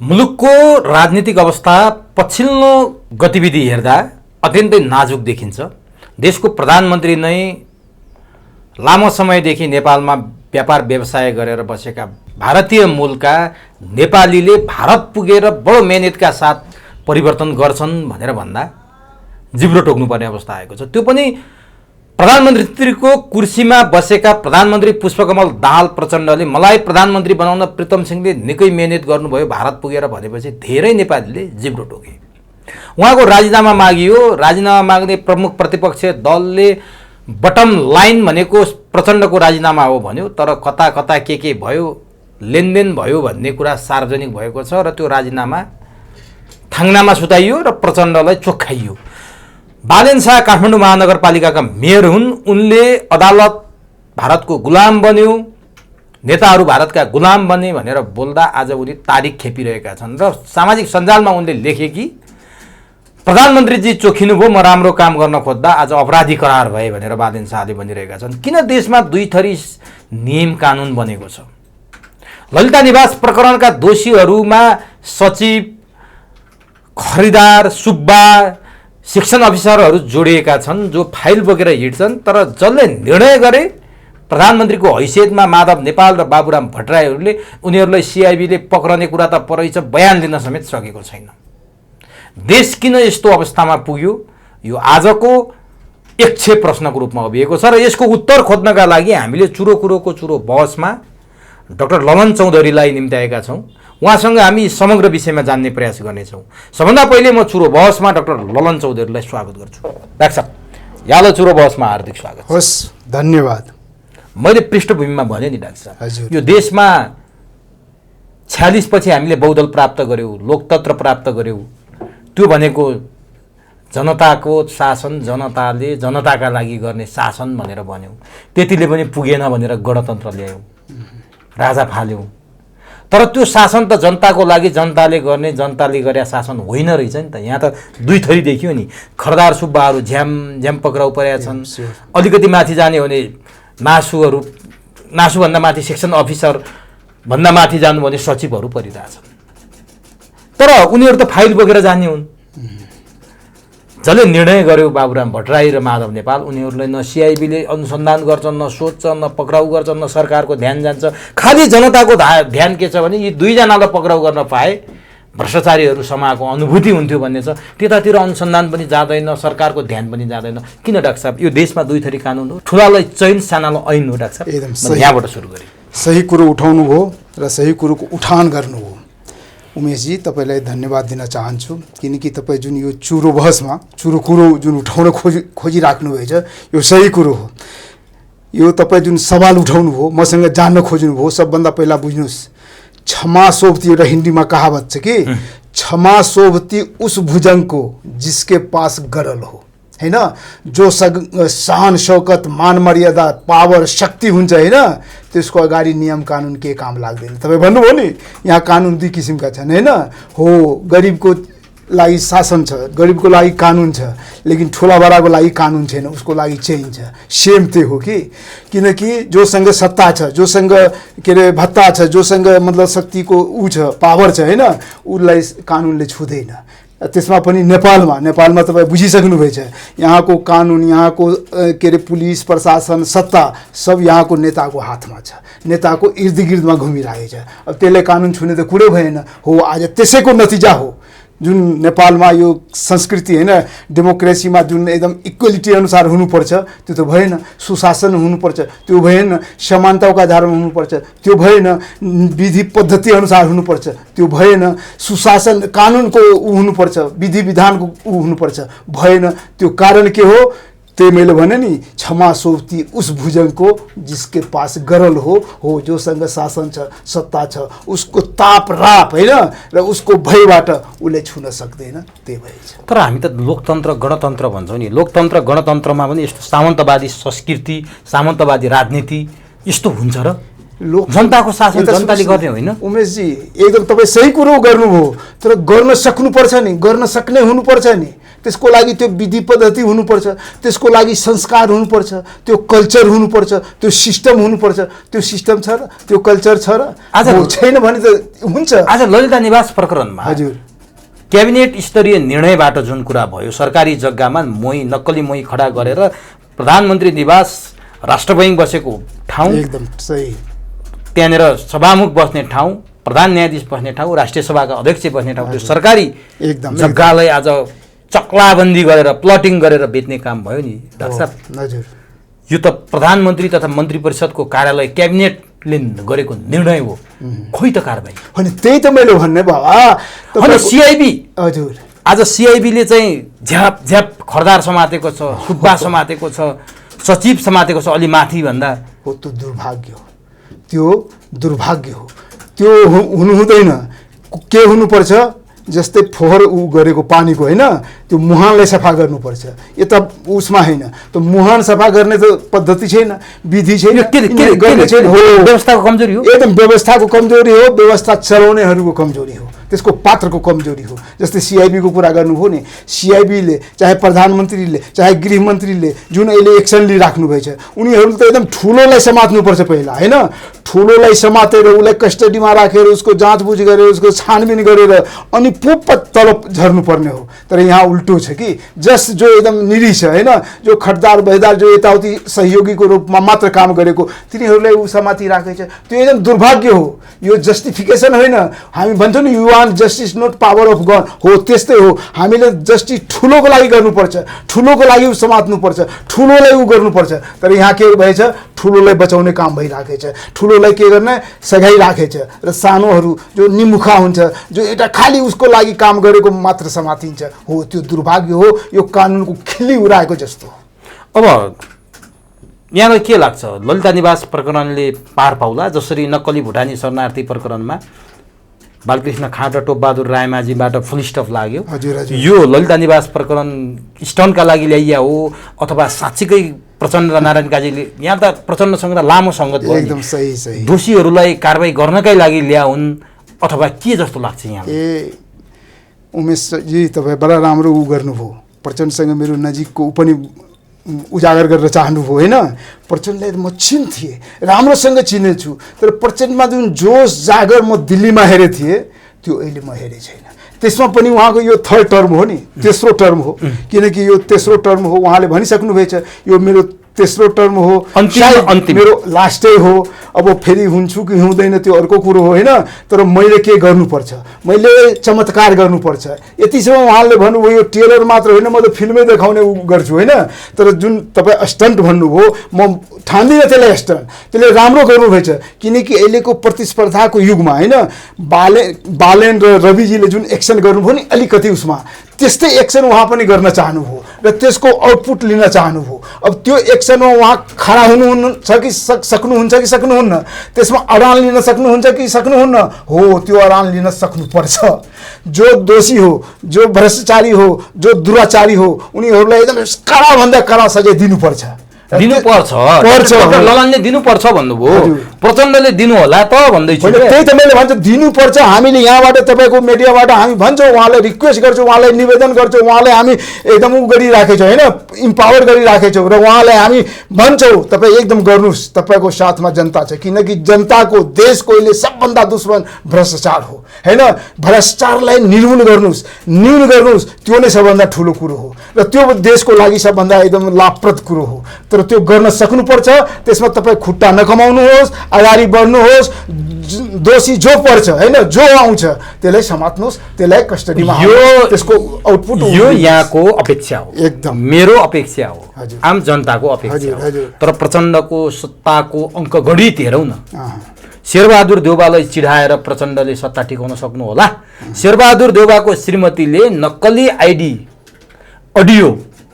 मुलुकको राजनीतिक अवस्था पछिल्लो गतिविधि हेर्दा अत्यन्तै नाजुक देखिन्छ। देशको प्रधानमन्त्री नै लामो समयदेखि नेपालमा व्यापार व्यवसाय गरेर बसेका भारतीय मूलका नेपालीले भारत पुगेर बडो मेहनतका साथ परिवर्तन गर्छन् भनेर भन्दा जिब्रो टोक्नुपर्ने अवस्था आएको छ। त्यो पनि प्रधानमन्त्रीको कुर्सीमा बसेका प्रधानमन्त्री पुष्पकमल दाहाल प्रचण्डले मलाई प्रधानमन्त्री बनाउन प्रीतम सिंहले निकै मेहनत गर्नुभयो भारत पुगेर भनेपछि धेरै नेपालीले जिब्रो टोके। उहाँको राजीनामा मागियो। राजीनामा माग्ने प्रमुख प्रतिपक्ष दलले बटम लाइन भनेको प्रचण्डको राजीनामा हो भन्यो, तर कता कता के भयो, लेनदेन भयो भन्ने कुरा सार्वजनिक भएको छ र त्यो राजीनामा थाङ्नामा सुताइयो र प्रचण्डलाई चोख्याइयो। बालेन शाह काठमाडौँ महानगरपालिकाका मेयर हुन्। उनले अदालत भारतको गुलाम बन्यो, नेताहरू भारतका गुलाम बने भनेर बोल्दा आज उनी तारिख खेपिरहेका छन् र सामाजिक सञ्जालमा उनले लेखे कि प्रधानमन्त्रीजी चोखिनुभयो, म राम्रो काम गर्न खोज्दा आज अपराधी करार भए भनेर बालेन शाहले भनिरहेका छन्। किन देशमा दुई थरी नियम कानुन बनेको छ? ललिता निवास प्रकरणका दोषीहरूमा सचिव, खरिदार, सुब्बा, सेक्सन अफिसरहरू जोडिएका छन् जो फाइल बोकेर हिँड्छन्। तर जसले निर्णय गरे प्रधानमन्त्रीको हैसियतमा माधव नेपाल र बाबुराम भट्टराईहरूले उनीहरूलाई सिआइबीले पक्रने कुरा त परेछ, बयान लिन समेत सकेको छैन। देश किन यस्तो अवस्थामा पुग्यो? यो आजको एकछे प्रश्नको रूपमा उभिएको छ र यसको उत्तर खोज्नका लागि हामीले चुरो कुरोको चुरो बहसमा डाक्टर ललन चौधरीलाई निम्त्याएका छौँ। उहाँसँग हामी समग्र विषयमा जान्ने प्रयास गर्नेछौँ। सबभन्दा पहिले म चुरो बहसमा डाक्टर ललन चौधरीलाई स्वागत गर्छु। डाक्टर साहब, यहाँलाई चुरो बहसमा हार्दिक स्वागत। होस्, धन्यवाद। मैले पृष्ठभूमिमा भने नि डाक्टर साहब, हजुर, यो देशमा 46 पछि हामीले बहुदल प्राप्त गर्यौँ, लोकतन्त्र प्राप्त गर्यौँ। त्यो भनेको जनताको शासन, जनताले जनताका लागि गर्ने शासन भनेर भन्यौँ। त्यतिले पनि पुगेन भनेर गणतन्त्र ल्यायौँ, राजा फाल्यौँ। तर त्यो शासन त जनताको लागि जनताले गर्ने, जनताले गरे शासन होइन रहेछ नि त। यहाँ त दुई थरी देखियो नि। खरदार सुब्बाहरू झ्याम पक्राउ परेका छन्। अलिकति माथि जाने हो भने नासुभन्दा माथि सेक्सन अफिसर भन्दा माथि जानु भने सचिवहरू परिरहेछन्। तर उनीहरू त फाइल बोकेर जाने हुन्। जसले निर्णय गर्यो बाबुराम भट्टराई र माधव नेपाल, उनीहरूलाई न सिआइबीले अनुसन्धान गर्छन्, न सोध्छ, न पक्राउ गर्छन्, न सरकारको ध्यान जान्छ। खालि जनताको ध्यान के छ भने यी दुईजनालाई पक्राउ गर्न पाए भ्रष्टाचारीहरू समाएको अनुभूति हुन्थ्यो भन्ने छ। त्यतातिर अनुसन्धान पनि जाँदैन, सरकारको ध्यान पनि जाँदैन। किन डाक्टर साहब? यो देशमा दुई थरी कानुन हो, ठुलालाई चैन, सानालाई ऐन हो। डाक्टर साहब, एकदम यहाँबाट सुरु गरेँ। सही कुरो उठाउनु हो र सही कुरोको उठान गर्नु हो। उमेशजी, तपाईँलाई धन्यवाद दिन चाहन्छु, किनकि तपाईँ जुन यो चुरो बहसमा चुरो कुरो जुन उठाउन खोजिराख्नु भएछ, यो सही कुरो हो। यो तपाईँ जुन सवाल उठाउनु हो, मसँग जान्न खोज्नु हो, सबभन्दा पहिला बुझ्नुहोस्, क्षमा सोभती एउटा हिन्दीमा कहावत छ कि क्षमा सोभती उस भुजंग को जिसके पास गरल हो, हैन? जो सहन शौकत, मान मर्यादा, पावर, शक्ति हुन्छ, हैन, त्यसको अगाडि नियम कानुन के काम लाग्दैन। तपाईँ भन्नुभयो नि, यहाँ कानुन दुई किसिमका छन्, हैन? हो, गरिबको लागि शासन छ, गरिबको लागि कानुन छ, लेकिन ठुला बडाको लागि कानुन छैन, उसको लागि चेन छ। सेम त्यही हो कि, किनकि जोसँग सत्ता छ, जोसँग के अरे भत्ता छ, जोसँग मतलब शक्तिको ऊ छ, पावर छ, हैन, उसलाई कानुनले छुँदैन। त्यसमा पनि नेपालमा तपाईँ बुझिसक्नु भएछ, यहाँको कानुन, यहाँको के अरे पुलिस प्रशासन, सत्ता सब यहाँको नेताको हातमा छ, नेताको इर्द गिर्दमा घुमिरहेको छ। अब त्यसले कानुन छुने त कुरै भएन। हो, आज त्यसैको नतिजा हो जुन नेपालमा यो संस्कृति, हैन, डेमोक्रेसीमा जुन एकदम इक्वलिटी अनुसार हुनुपर्छ त्यो त भएन, सुशासन हुनुपर्छ त्यो भएन, समानताको आधारमा हुनुपर्छ त्यो भएन, विधि पद्धति अनुसार हुनुपर्छ त्यो भएन, सुशासन कानुनको ऊ हुनुपर्छ, विधि विधानको ऊ हुनुपर्छ, भएन। त्यो कारण के हो? त्यही मैले भने नि, क्षमा सोभती उस भुजंग को जिसके पास गरल हो, जोसँग शासन छ, सत्ता छ, उसको ताप राप, हैन, र उसको भयबाट उसले छुन सक्दैन। त्यही भएछ। तर हामी त लोकतन्त्र गणतन्त्र भन्छौँ नि। लोकतन्त्र गणतन्त्रमा पनि यस्तो सामन्तवादी संस्कृति, सामन्तवादी राजनीति यस्तो हुन्छ र? जनताको शासन जनताले गर्ने होइन? उमेशजी, एकदम तपाईँ सही कुरो गर्नुभयो, तर गर्न सक्नुपर्छ नि, गर्न सक्ने हुनुपर्छ नि। त्यसको लागि त्यो विधि पद्धति हुनुपर्छ, त्यसको लागि संस्कार हुनुपर्छ, त्यो कल्चर हुनुपर्छ, त्यो सिस्टम हुनुपर्छ। त्यो सिस्टम छ र त्यो कल्चर छ र आज छैन भने त हुन्छ। आज ललिता निवास प्रकरणमा हजुर क्याबिनेट स्तरीय निर्णयबाट जुन कुरा भयो, सरकारी जग्गामा नक्कली मोही खडा गरेर प्रधानमन्त्री निवास राष्ट्र बैङ्क बसेको ठाउँ, एकदम सही, त्यहाँनिर सभामुख बस्ने ठाउँ, प्रधान न्यायाधीश बस्ने ठाउँ, राष्ट्रिय सभाका अध्यक्ष बस्ने ठाउँ, त्यो सरकारी एकदम जग्गालाई आज चक्लाबन्दी गरेर प्लटिङ गरेर बेच्ने काम भयो नि डाक्टर साहब। हजुर यो त प्रधानमन्त्री तथा मन्त्री परिषदको कार्यालय क्याबिनेटले गरेको निर्णय हो, खोइ त कारबाही होइन। त्यही त मैले भन्ने होइन। सिआइबी हजुर आज सिआइबीले चाहिँ झ्याप झ्याप खरदार समातेको छ, सुब्बा समातेको छ, सचिव समातेको छ अलि माथि भन्दा। हो त्यो दुर्भाग्य हो, त्यो दुर्भाग्य हो। त्यो हुनु हुँदैन। के हुनुपर्छ, जस्तै फोहोर गरेको पानीको होइन, त्यो मुहानलाई सफा गर्नुपर्छ। यता उसमा होइन, त्यो मुहान सफा गर्ने त पद्धति छैन, विधि छैन, व्यवस्थाको कमजोरी हो। एकदम व्यवस्थाको कमजोरी हो, व्यवस्था चलाउनेहरूको कमजोरी हो, त्यसको पात्रको कमजोरी हो। जस्तै सिआइबीको कुरा गर्नुभयो नि, सिआइबीले चाहे प्रधानमन्त्रीले चाहे गृहमन्त्रीले जुन अहिले एक्सन लिइराख्नु भएछ, उनीहरूले त एकदम ठुलोलाई समात्नुपर्छ पहिला होइन। ठुलोलाई समातेर उसलाई कस्टडीमा राखेर उसको जाँचबुझ गरेर उसको छानबिन गरेर अनि पुप तल झर्नुपर्ने हो। तर यहाँ उल्टो छ कि जस जो एकदम निरी छ होइन, जो खटदार बहदार जो यताउति सहयोगीको रूपमा मात्र काम गरेको तिनीहरूलाई ऊ समाति राखेको छ, त्यो एकदम दुर्भाग्य हो। यो जस्टिफिकेसन होइन। हामी भन्छौँ नि you want justice not power of gun, हो त्यस्तै हो। हामीले जस्टिस ठुलोको लागि गर्नुपर्छ, ठुलोको लागि ऊ समात्नुपर्छ, ठुलोलाई ऊ गर्नुपर्छ। तर यहाँ के भएछ, ठुलोलाई बचाउने काम भइराखेको छ, ठुलोलाई के गर्ने सघाइराखेको छ र सानोहरू जो निमुखा हुन्छ, जो एउटा खालि उसको लागि काम गरेको मात्र समातिन्छ। हो त्यो दुर्भाग्य हो, यो कानुनको खिल्ली उडाएको जस्तो। अब यहाँलाई के लाग्छ, ललिता निवास प्रकरणले पार पाउला जसरी नक्कली भुटानी शरणार्थी प्रकरणमा बालकृष्ण खाँड र टोपबहादुर रायमाझीबाट फुल स्टप लाग्यो? हजुर हजुर। यो ललिता निवास प्रकरण स्टनका लागि ल्याइया हो अथवा साँच्चीकै प्रचण्ड र नारायण काजीले यहाँ त प्रचण्डसँग त लामो सङ्गत भयो, एकदम सही सही, दोषीहरूलाई कारबाही गर्नकै लागि ल्या हुन् अथवा के जस्तो लाग्छ यहाँ? ए उमेशजी तपाईँ बडा राम्रो ऊ गर्नुभयो, प्रचण्डसँग मेरो नजिकको ऊ पनि उजागर गरेर चाहनुभयो होइन। प्रचण्डलाई म चिन्थेँ, राम्रोसँग चिनेछु, तर प्रचण्डमा जुन जोस जागर म दिल्लीमा हेरेको थिएँ त्यो अहिले म हेरेको छैन। त्यसमा पनि उहाँको यो थर्ड टर्म हो नि, तेस्रो टर्म हो, किनकि यो तेस्रो टर्म हो। उहाँले भनिसक्नु भएछ यो मेरो तेस्रो टर्म हो, अन्तिम मेरो लास्टै हो। अब फेरि हुन्छु कि हुँदैन त्यो अर्को कुरो हो होइन, तर मैले के गर्नुपर्छ, मैले चमत्कार गर्नुपर्छ। यतिसम्म उहाँले भन्नुभयो यो टेलर मात्र होइन, म त फिल्मै देखाउने गर्छु होइन। तर जुन तपाईँ स्टन्ट भन्नुभयो, म ठान्दिनँ त्यसलाई स्टन्ट, त्यसले राम्रो गर्नुभएछ। किनकि अहिलेको प्रतिस्पर्धाको युगमा होइन, बालेन र रविजीले जुन एक्सन गर्नुभयो नि अलिकति उसमा, त्यस्तै एक्सन उहाँ पनि गर्न चाहनुभयो र त्यसको आउटपुट लिन चाहनुभयो। अब त्यो एक्सनमा उहाँ खडा हुनुहुन्छ कि सक्नुहुन्छ कि सक्नुहुन्न, त्यसमा अडान लिन सक्नुहुन्छ कि सक्नुहुन्न, हो त्यो अडान लिन सक्नुपर्छ। जो दोषी हो, जो भ्रष्टाचारी हो, जो दुराचारी हो, उनीहरूलाई एकदम कडाभन्दा कडा सजाय दिनुपर्छ। दिनुपर्छ, ललनले दिनुपर्छ भन्नुभयो, प्रचण्डले दिनु होला त भन्दैछु। त्यही त मैले भन्छु दिनुपर्छ। हामीले यहाँबाट तपाईँको मिडियाबाट हामी भन्छौँ, उहाँलाई रिक्वेस्ट गर्छौँ, उहाँलाई निवेदन गर्छौँ, उहाँलाई हामी एकदम उ गरिराखेको छौँ होइन, इम्पावर गरिराखेको छौँ र उहाँलाई हामी भन्छौँ तपाईँ एकदम गर्नुहोस्, तपाईँको साथमा जनता छ। किनकि जनताको देशको अहिले सबभन्दा दुश्मन भ्रष्टाचार हो होइन। भ्रष्टाचारलाई निर्मूल गर्नुहोस्, न्यून गर्नुहोस्, त्यो नै सबभन्दा ठुलो कुरो हो र त्यो देशको लागि सबभन्दा एकदम लाभप्रद कुरो हो। तर त्यो गर्न सक्नुपर्छ। त्यसमा तपाईँ खुट्टा नकमाउनुहोस्, अगाडि बढ्नुहोस्, दोषी जो पर्छ होइन, जो आउँछ त्यसलाई समात्नुहोस्, त्यसलाई कस्टडीमा त्यसको आउटपुट यो यहाँको अपेक्षा हो, एकदम मेरो अपेक्षा हो, आम जनताको अपेक्षा हो। तर प्रचण्डको सत्ताको अङ्क गणित हेरौँ न, शेरबहादुर देउवालाई चिढाएर प्रचण्डले सत्ता टिकाउन सक्नु होला? शेरबहादुर देउवाको श्रीमतीले नक्कली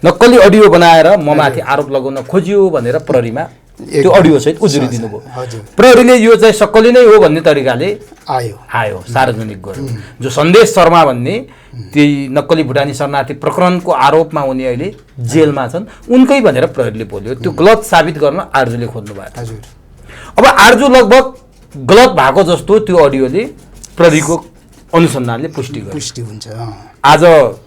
नक्कली अडियो बनाएर म माथि आरोप लगाउन खोजियो भनेर प्रहरीमा त्यो अडियो सहित उजुरी दिनुभयो। प्रहरीले यो चाहिँ सक्कली नै हो भन्ने तरिकाले आयो सार्वजनिक गर्यो। जो सन्देश शर्मा भन्ने त्यही नक्कली भुटानी शरणार्थी प्रकरणको आरोपमा उनी अहिले जेलमा छन्, उनकै भनेर प्रहरीले बोल्यो। त्यो गलत साबित गर्न आर्जुले खोज्नु भएको थियो। अब आर्जु लगभग गलत भएको जस्तो त्यो अडियोले प्रहरीको अनुसन्धानले पुष्टि गर्यो। पुष्टि हुन्छ। आज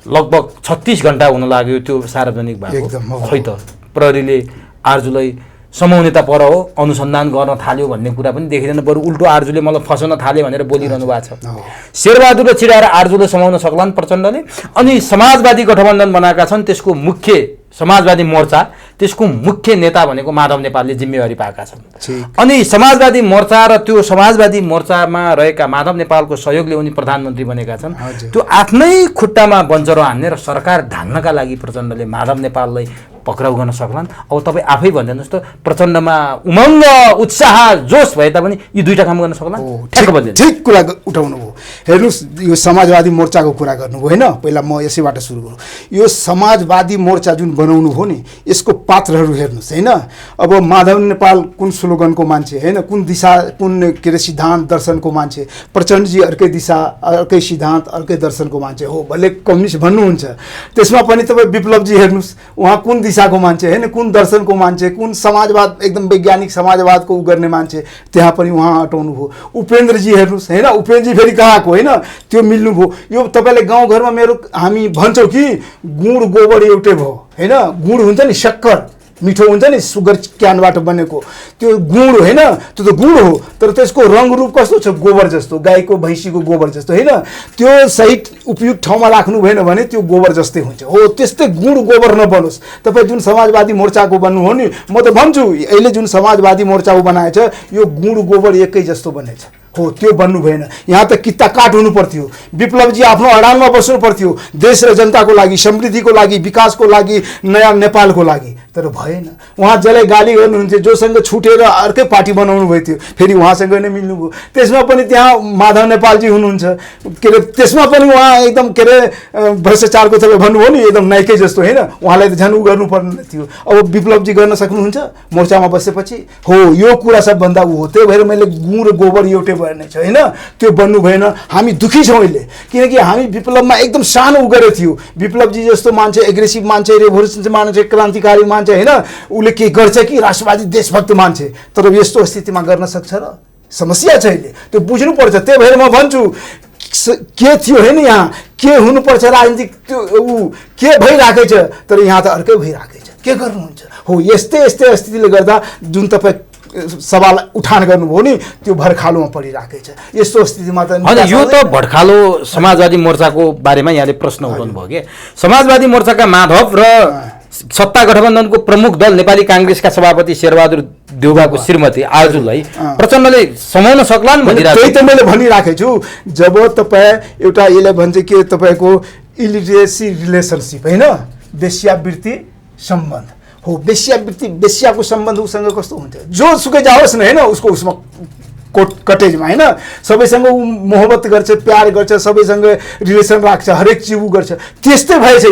लगभग 36 घण्टा हुन लाग्यो त्यो सार्वजनिक भएको। एकदम हो। खै त प्रहरीले आर्जुलाई समाउने त पर हो, अनुसन्धान गर्न थाल्यो भन्ने कुरा पनि देखिँदैन, बरु उल्टो आर्जुले मलाई फसाउन थाल्यो भनेर बोलिरहनु भएको छ। शेरबहादुरले चिराएर आर्जुले समाउन सक्लान् प्रचण्डले। अनि समाजवादी गठबन्धन बनाएका छन्, त्यसको मुख्य समाजवादी मोर्चा, त्यसको मुख्य नेता भनेको माधव नेपालले जिम्मेवारी पाएका छन्। अनि समाजवादी मोर्चा र त्यो समाजवादी मोर्चामा रहेका माधव नेपालको सहयोगले उनी प्रधानमन्त्री बनेका छन्। त्यो आफ्नै खुट्टामा बन्चरो हान्ने र सरकार ढाल्नका लागि प्रचण्डले माधव नेपाललाई पक्राउ गर्न सक्लान्। अब तपाईँ आफै भनिदिनुहोस् त, प्रचण्डमा उमङ्ग, उत्साह, जोस भए तापनि यी दुईटा काम गर्न सक्लान्? ठिक कुरा उठाउनु भयो। हेर्नुहोस्, यो समाजवादी मोर्चाको कुरा गर्नुभयो होइन, पहिला म यसैबाट सुरु गरौँ। यो समाजवादी मोर्चा जुन बनाउनु हो नि, यसको पात्रहरू हेर्नुहोस् होइन। अब माधव नेपाल कुन स्लोगनको मान्छे होइन, कुन दिशा, कुन के अरे सिद्धान्त दर्शनको मान्छे, प्रचण्डजी अर्कै दिशा, अर्कै सिद्धान्त, अर्कै दर्शनको मान्छे हो, भले कम्युनिस्ट भन्नुहुन्छ। त्यसमा पनि तपाईँ विप्लवजी हेर्नुहोस्, उहाँ कुन दिशाको मान्छे होइन, कुन दर्शनको मान्छे, कुन समाजवाद, एकदम वैज्ञानिक समाजवादको उ गर्ने मान्छे, त्यहाँ पनि उहाँ हटाउनु भयो। उपेन्द्रजी हेर्नुहोस् होइन, उपेन्द्रजी फेरि कहाँको होइन, त्यो मिल्नु भयो। यो तपाईँले गाउँघरमा हामी भन्छौँ कि गुड गोबर एउटै भयो होइन। गुड हुन्छ नि, शक्कर मिठो हुन्छ नि, सुगर क्यानबाट बनेको त्यो गुड होइन, त्यो त गुड हो, तर त्यसको रङ रूप कस्तो छ, गोबर जस्तो, गाईको भैँसीको गोबर जस्तो होइन। त्यो सही उपयुक्त ठाउँमा राख्नु भएन भने त्यो गोबर जस्तै हुन्छ। हो, त्यस्तै गुड गोबर नबनोस्। तपाईँ जुन समाजवादी मोर्चाको बन्नु हो नि, म त भन्छु अहिले जुन समाजवादी मोर्चाको बनाएछ यो गुड गोबर एकै जस्तो बनेछ। हो, त्यो बन्नु भएन। यहाँ त किता काट हुनु पर्थ्यो। विप्लवजी आफ्नो अडानमा बस्नु पर्थ्यो, देश र जनताको लागि, समृद्धिको लागि, विकासको लागि, नयाँ नेपालको लागि, तर भएन। उहाँ जसलाई गाली गर्नुहुन्थ्यो, जोसँग छुटेर अर्कै पार्टी बनाउनु भएको थियो, फेरि उहाँसँग नै मिल्नुभयो। त्यसमा पनि त्यहाँ माधव नेपालजी हुनुहुन्छ, के अरे त्यसमा पनि उहाँ एकदम के अरे भ्रष्टाचारको तपाईँ भन्नुभयो नि, एकदम नाइकै जस्तो होइन, उहाँलाई त झन् उ गर्नुपर्ने थियो। अब विप्लवजी गर्न सक्नुहुन्छ मोर्चामा बसेपछि? हो, यो कुरा सबभन्दा ऊ हो। त्यही भएर मैले गुण र गोबर एउटै भएन छ होइन, त्यो बन्नु भएन। हामी दुःखी छौँ अहिले, किनकि हामी विप्लवमा एकदम सानो उ गरेको थियो। विप्लवजी जस्तो मान्छे, एग्रेसिभ मान्छे, रेभोल्युसन मान्छे, क्रान्तिकारी मान्छे होइन, उसले के गर्छ कि राष्ट्रवादी देशभक्त मान्छे, तर यस्तो स्थितिमा गर्न सक्छ र? समस्या छ अहिले, त्यो बुझ्नुपर्छ। त्यही भएर म भन्छु के थियो होइन, यहाँ के हुनुपर्छ राजनीतिक, त्यो ऊ के भइराखेको छ, तर यहाँ त अर्कै भइराखेको छ। के गर्नुहुन्छ? हो, यस्तै यस्तै स्थितिले गर्दा जुन तपाईँ सवाल उठान गर्नुभयो नि, त्यो भर्खालोमा परिराखेको छ। यस्तो स्थितिमा त यो त भड्खालो समाजवादी मोर्चाको बारेमा यहाँले प्रश्न उठाउनु भयो कि समाजवादी मोर्चाका माधव र सत्ता गठबन्धनको प्रमुख दल नेपाली काङ्ग्रेसका सभापति शेरबहादुर देउवाको श्रीमती आर्जुलाई प्रचण्डले समाउन सक्लान् भनिरहेको। त्यही त मैले भनिराखेको छु। जब तपाईँ एउटा यसले भन्छ कि तपाईँको इलिटरेसी रिलेसनसिप होइन, वेश्यावृत्ति सम्बन्ध हो, वेश्यावृत्ति, वेश्याको सम्बन्ध उसँग कस्तो हुन्छ, जोसुकै जाओस् न होइन, उसको उसमा कटेजमा होइन, सबैसँग ऊ मोहब्बत गर्छ, प्यार गर्छ, सबैसँग रिलेसन राख्छ, हरेक चिज ऊ गर्छ। त्यस्तै भएछ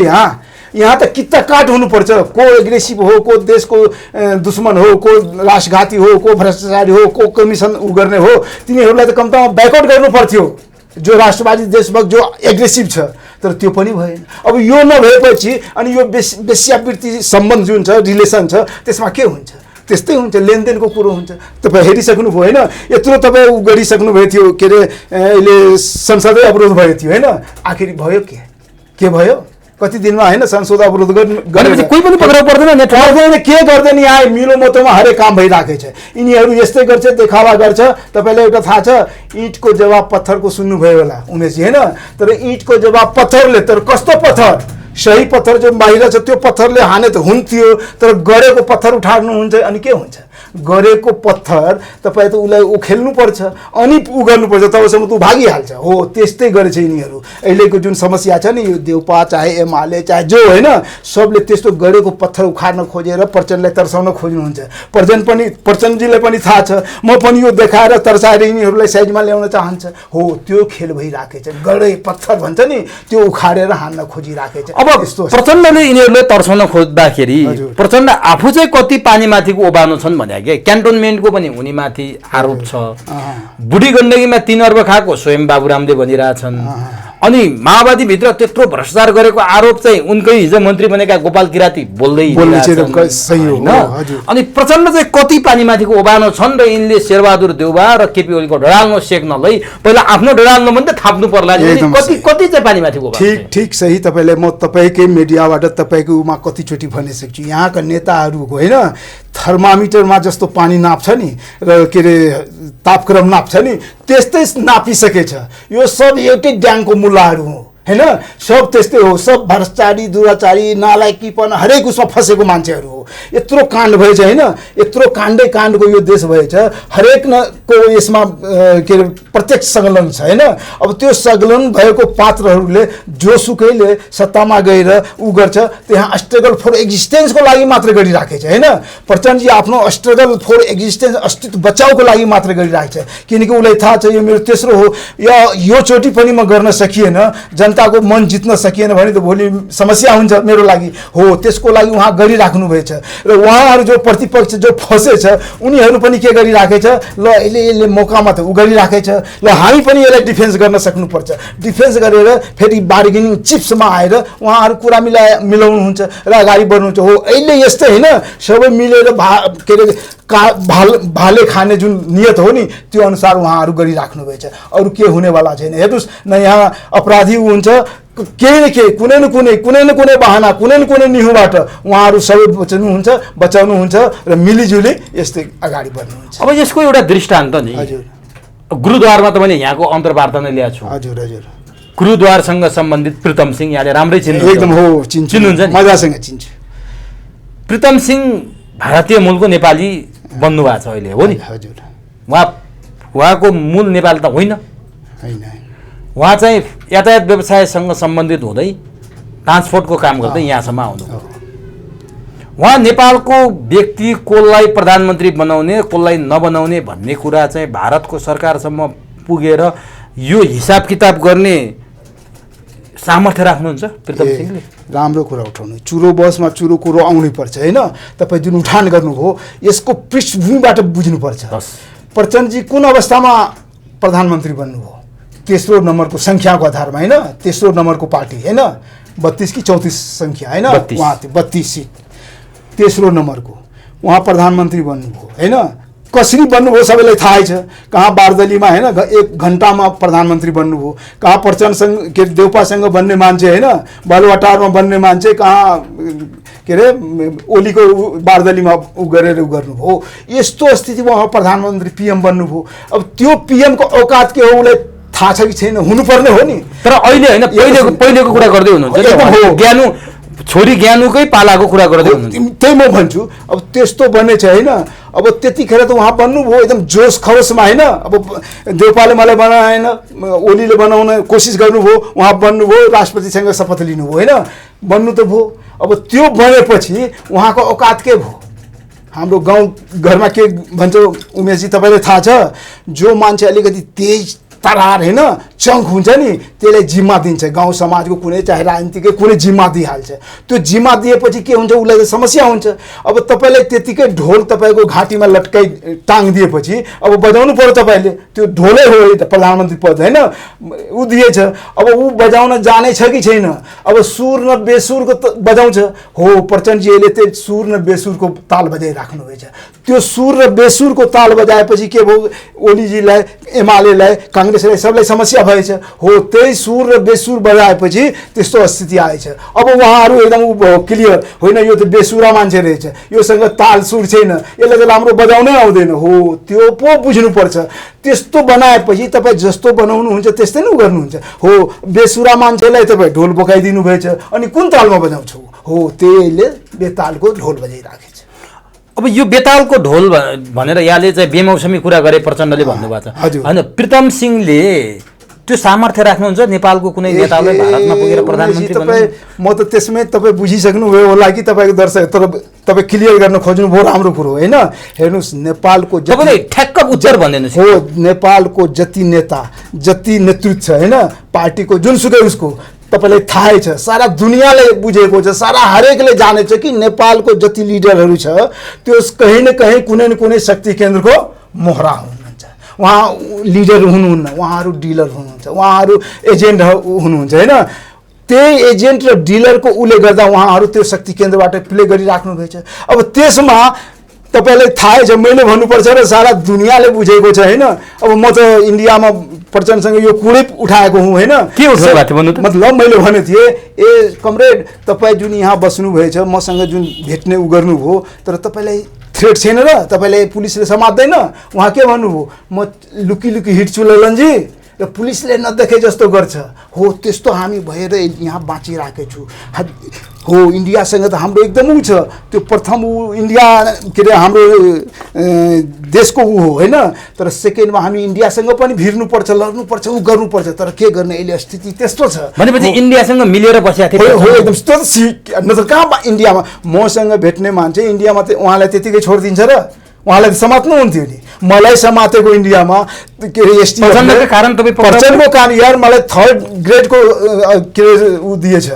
यहाँ त किता काट हुनुपर्छ। को एग्रेसिभ हो, को देशको दुश्मन हो, को राष्ट्रघाती हो, को भ्रष्टाचारी हो, को कमिसन ऊ गर्ने हो, तिनीहरूलाई त कम्तीमा ब्याकआउट गर्नु पर्थ्यो, जो राष्ट्रवादी देशभक्त, जो एग्रेसिभ छ। तर त्यो पनि भएन। अब यो नभएपछि अनि यो वेश्यावृत्ति सम्बन्ध जुन छ, रिलेसन छ, त्यसमा के हुन्छ? त्यस्तै हुन्छ, लेनदेनको कुरो हुन्छ। तपाईँ हेरिसक्नु भयो होइन, यत्रो तपाईँ उ गरिसक्नु भएको थियो, के अरे अहिले संसदै अवरोध भएको थियो होइन, आखिर भयो के भयो? कति दिनमा होइन संसद अवरोध गर्ने कोही पनि पक्राउ पर्दैन, के गर्दैन। यहाँ मिलो मतोमा हरेक काम भइराखेको छ। यिनीहरू यस्तै गर्छ, देखावा गर्छ। तपाईँलाई एउटा थाहा छ, इँटको जवाब पत्थरको सुन्नुभयो होला उमेशजी होइन, तर इँटको जवाब पत्थरले, तर कस्तो पत्थर, सही पत्थर जो बाहिर छ त्यो पत्थरले हाने त हुन्थ्यो, तर गरेको पत्थर उठाउनुहुन्छ अनि के हुन्छ? गरेको पत्थर तपाईँ त उसलाई उखेल्नुपर्छ अनि उ गर्नुपर्छ, तबसम्म त ऊ भागिहाल्छ। हो, त्यस्तै गरेछ यिनीहरू। अहिलेको जुन समस्या छ नि, यो देउपा चाहे एमाले चाहे जो होइन, सबले त्यस्तो गरेको पत्थर उखाड्न खोजेर प्रचण्डलाई तर्साउन खोज्नुहुन्छ। प्रचण्डजीलाई पनि थाहा छ, म पनि यो देखाएर तर्साएर यिनीहरूलाई साइजमा ल्याउन चाहन्छ। हो, त्यो खेल भइराखेको छ। गरे पत्थर भन्छ नि, त्यो उखाडेर हान्न खोजिराखेको छ। अब प्रचण्डले यिनीहरूले तर्साउन खोज्दाखेरि प्रचण्ड आफू चाहिँ कति पानीमाथिको ओबानो छन् भने क्यान्टोनमेन्टको पनि उनीमाथि आरोप छ। बुढी गण्डकीमा 3 अर्ब खाएको स्वयं बाबुरामले भनिरहेछन्। अनि माओवादीभित्र त्यत्रो भ्रष्टाचार गरेको आरोप चाहिँ उनकै हिजो मन्त्री बनेका गोपाल किराती बोल्दै चाहिँ सही हो, हजुर। अनि प्रचण्ड चाहिँ कति पानीमाथिको ओबानो छन् र यिनले शेरबहादुर देउवा र केपी ओलीको ढडाल्न सेक्नलाई पहिला आफ्नो ढडाल्न पनि त थाप्नु पर्ला नि। कति चाहिँ पानीमाथिको ओबानो? ठिक सही। तपाईँलाई म तपाईँकै मिडियाबाट तपाईँको उमा कतिचोटि भनिसक्छु, यहाँका नेताहरूको होइन थर्मामिटरमा जस्तो पानी नाप्छ नि र के अरे तापक्रम नाप्छ नि त्यस्तै नापिसकेछ। यो सब एउटै ड्याङको मुलाहरू हो होइन, सब त्यस्तै हो, सब भ्रष्टाचारी दुराचारी नालायकीपन हरेक उसमा फँसेको मान्छेहरू हो। यत्रो काण्ड भएछ होइन, यत्रो काण्डै काण्डको यो देश भएछ, हरेक को यसमा के अरे प्रत्यक्ष संलग्न छ होइन। अब त्यो संलग्न भएको पात्रहरूले जोसुकैले सत्तामा गएर ऊ गर्छ, त्यहाँ स्ट्रगल फर एक्जिस्टेन्सको लागि मात्र गरिराखेछ होइन। प्रचण्डजी आफ्नो स्ट्रगल फर एक्जिस्टेन्स अस्तित्व बचाउको लागि मात्र गरिराखेछ, किनकि उसलाई थाहा छ यो मेरो तेस्रो हो, या यो चोटि पनि म गर्न सकिएन, जनताको मन जित्न सकिएन भने त भोलि समस्या हुन्छ मेरो लागि हो। त्यसको लागि उहाँ गरिराख्नु भएछ र उहाँहरू जो प्रतिपक्ष जो फसेछ उनीहरू पनि के गरिराखेछ, ल यसले मौकामा त उ गरिराखेछ, ल हामी पनि यसलाई डिफेन्स गर्न सक्नुपर्छ। डिफेन्स गरेर फेरि बार्गेनिङ चिप्समा आएर उहाँहरू कुरा मिलाउनुहुन्छ र अगाडि बढ्नुहुन्छ। हो अहिले यस्तै होइन, सबै मिलेर के अरे भाले खाने जुन नियत हो नि त्यो अनुसार उहाँहरू गरिराख्नु भएछ। अरू के हुनेवाला छैन। हेर्नुहोस् न, यहाँ अपराधी हुन्छ केही न केही कुनै न कुनै बहाना कुनै न कुनै निहुबाट उहाँहरू सबै बचाउनुहुन्छ र मिलिजुली यस्तै अगाडि बढ्नुहुन्छ। अब यसको एउटा दृष्टान्त नि हजुर, गुरुद्वारमा त मैले यहाँको अन्तर्वार्ता नै ल्याएको छु। हजुर हजुर, गुरुद्वारसँग सम्बन्धित प्रीतम सिंह यहाँले राम्रै चिन्नुहुन्छ? एकदम हो, चिन्नुहुन्छ नि, मजासँग चिन्छु। प्रीतम सिंह भारतीय मूलको नेपाली बन्नु भएको छ अहिले हो नि? हजुर। उहाँको मूल नेपाली त होइन, उहाँ चाहिँ यातायात व्यवसायसँग सम्बन्धित हुँदै ट्रान्सपोर्टको काम गर्दै यहाँसम्म आउनुभयो। उहाँ नेपालको व्यक्ति कसलाई प्रधानमन्त्री बनाउने कसलाई नबनाउने भन्ने कुरा चाहिँ भारतको सरकारसम्म पुगेर यो हिसाब किताब गर्ने सामर्थ्य राख्नुहुन्छ प्रीतम सिंहले? राम्रो कुरा उठाउनु, चुरो बसमा चुरो कुरो आउनै पर्छ होइन। तपाईँ जुन उठान गर्नुभयो यसको पृष्ठभूमिबाट बुझ्नुपर्छ। प्रचण्डजी कुन अवस्थामा प्रधानमन्त्री बन्नुभयो? तेस्रो नम्बरको सङ्ख्याको आधारमा होइन, तेस्रो नम्बरको पार्टी होइन, 32 कि 34 सङ्ख्या होइन, उहाँ 32 सिट तेस्रो नम्बरको उहाँ प्रधानमन्त्री बन्नुभयो होइन। कसरी बन्नुभयो सबैलाई थाहै छ। कहाँ बारदलीमा होइन 1 घन्टामा प्रधानमन्त्री बन्नुभयो, कहाँ प्रचण्डसँग के देउपासँग बन्ने मान्छे होइन, बालुवाटारमा बन्ने मान्छे, कहाँ के अरे ओलीको बारदलीमा उ गरेर उ गर्नुभयो। यस्तो स्थितिमा उहाँ प्रधानमन्त्री पिएम बन्नुभयो। अब त्यो पिएमको औकात के हो उसलाई थाहा छ कि छैन, हुनुपर्ने हो नि। तर अहिले होइन, पहिलेको कुरा गर्दै हुनुहुन्छ, ज्ञानु छोरी ज्ञानुकै पालाको कुरा गर्दै हुनुहुन्छ। त्यही म भन्छु। अब त्यस्तो बनेछ होइन। अब त्यतिखेर त उहाँ बन्नुभयो एकदम जोस खरोसमा होइन। अब देउपाले मलाई बनाएन, ओलीले बनाउन कोसिस गर्नुभयो, उहाँ बन्नुभयो, राष्ट्रपतिसँग शपथ लिनुभयो होइन, बन्नु त भयो। अब त्यो बनेपछि उहाँको औकात के भयो? हाम्रो गाउँ घरमा के भन्छ उमेशजी तपाईँलाई थाहा छ, जो मान्छे अलिकति तेज तरार होइन चङ्क हुन्छ नि त्यसलाई जिम्मा दिन्छ। गाउँ समाजको कुनै चाहे राजनीतिकै कुनै जिम्मा दिइहाल्छ। त्यो जिम्मा दिएपछि के हुन्छ, उसलाई त समस्या हुन्छ। अब तपाईँलाई त्यतिकै ढोल तपाईँको घाँटीमा लट्काइ टाङ दिएपछि अब बजाउनु पर्यो तपाईँले। त्यो ढोलै हो प्रधानमन्त्री पद होइन, ऊ दिएछ। अब ऊ बजाउन जाने छ कि छैन? अब सुर न बेसुरको बजाउँछ हो। प्रचण्डजीले त्यो सुर न बेसुरको ताल बजाइराख्नु भएछ। त्यो सुर र बेसुरको ताल बजाएपछि के भयो, ओलीजीलाई एमालेलाई काङ्ग्रेसलाई सबलाई समस्या भएछ हो। त्यही सुर र बेसुर बजाएपछि त्यस्तो स्थिति आएछ। अब उहाँहरू एकदम क्लियर होइन, यो त बेसुरा मान्छे रहेछ, योसँग ताल सुर छैन, यसलाई त राम्रो बजाउनै आउँदैन हो। त्यो पो बुझ्नुपर्छ। त्यस्तो बनाएपछि तपाईँ जस्तो बनाउनुहुन्छ त्यस्तै नै गर्नुहुन्छ हो। बेसुरा मान्छेलाई तपाईँ ढोल बोकाइदिनु भएछ, अनि कुन तालमा बजाउँछौ हो, त्यसले बेतालको ढोल बजाइराखेछ। अब यो बेतालको ढोल भनेर यहाँले चाहिँ बेमौसमी कुरा गरे प्रचण्डले भन्नुभएको छ होइन। प्रीतम सिंहले त्यो सामर्थ्य राख्नुहुन्छ नेपालको कुनै नेतालाई भारतमा पुगेर प्रधानमन्त्री बन्ने? म त त्यसमै तपाईँ बुझिसक्नुभयो होला कि तपाईँको दर्शक, तर तपाईँ क्लियर गर्न खोज्नुभयो, राम्रो कुरो होइन। हेर्नुहोस्, नेपालको तपाईँले ठ्याक्क उत्तर भनिदिनुहोस् हो। नेपालको जति नेता जति नेतृत्व छ होइन, पार्टीको जुनसुकै उसको तपाईँलाई थाहै छ, सारा दुनियाँले बुझेको छ, सारा हरेकले जानेछ कि नेपालको जति लिडरहरू छ त्यो कहीँ न कहीँ कुनै न कुनै शक्ति केन्द्रको मोहरा हुनुहुन्छ। उहाँ लिडर हुनुहुन्न, उहाँहरू डिलर हुनुहुन्छ, उहाँहरू एजेन्ट हुनुहुन्छ होइन। त्यही एजेन्ट र डिलरको उसले गर्दा उहाँहरू त्यो शक्ति केन्द्रबाट प्ले गरिराख्नु भएछ। अब त्यसमा तपाईँलाई थाहै छ, मैले भन्नुपर्छ र सारा दुनियाँले बुझेको छ होइन। अब म त इन्डियामा प्रचण्डसँग यो कुरै उठाएको हुँ होइन। के उठाएको थियो भन्नु त? मतलब मैले भने थिएँ, ए कमरेड तपाईँ जुन यहाँ बस्नुभएछ, मसँग जुन भेट्ने उ गर्नुभयो, तर तपाईँलाई थ्रेट छैन र तपाईँलाई पुलिसले समात्दैन? उहाँ के भन्नुभयो, म लुकी लुकी हिँड्छु ललनजी र पुलिसले नदेखे जस्तो गर्छ। हो त्यस्तो हामी भएर यहाँ बाँचिरहेको छु। हो इन्डियासँग त हाम्रो एकदम ऊ छ, त्यो प्रथम ऊ इन्डिया के अरे हाम्रो देशको ऊ हो होइन। तर सेकेन्डमा हामी इन्डियासँग पनि भिड्नुपर्छ, लड्नुपर्छ, ऊ गर्नुपर्छ। तर के गर्ने अहिले स्थिति त्यस्तो छ। भनेपछि इन्डियासँग मिलेर बसेको थियो? हो एकदम नत्र कहाँ इन्डियामा मसँग भेट्ने मान्छे इन्डियामा उहाँलाई त्यतिकै छोडिदिन्छ र? उहाँलाई समात्नु हुन्थ्यो नि। मलाई समातेको इन्डियामा के अरे प्रचण्डको कारण तपाईँ प्रचण्डको कारण यार मलाई 3rd ग्रेडको के अरे ऊ दिएछ।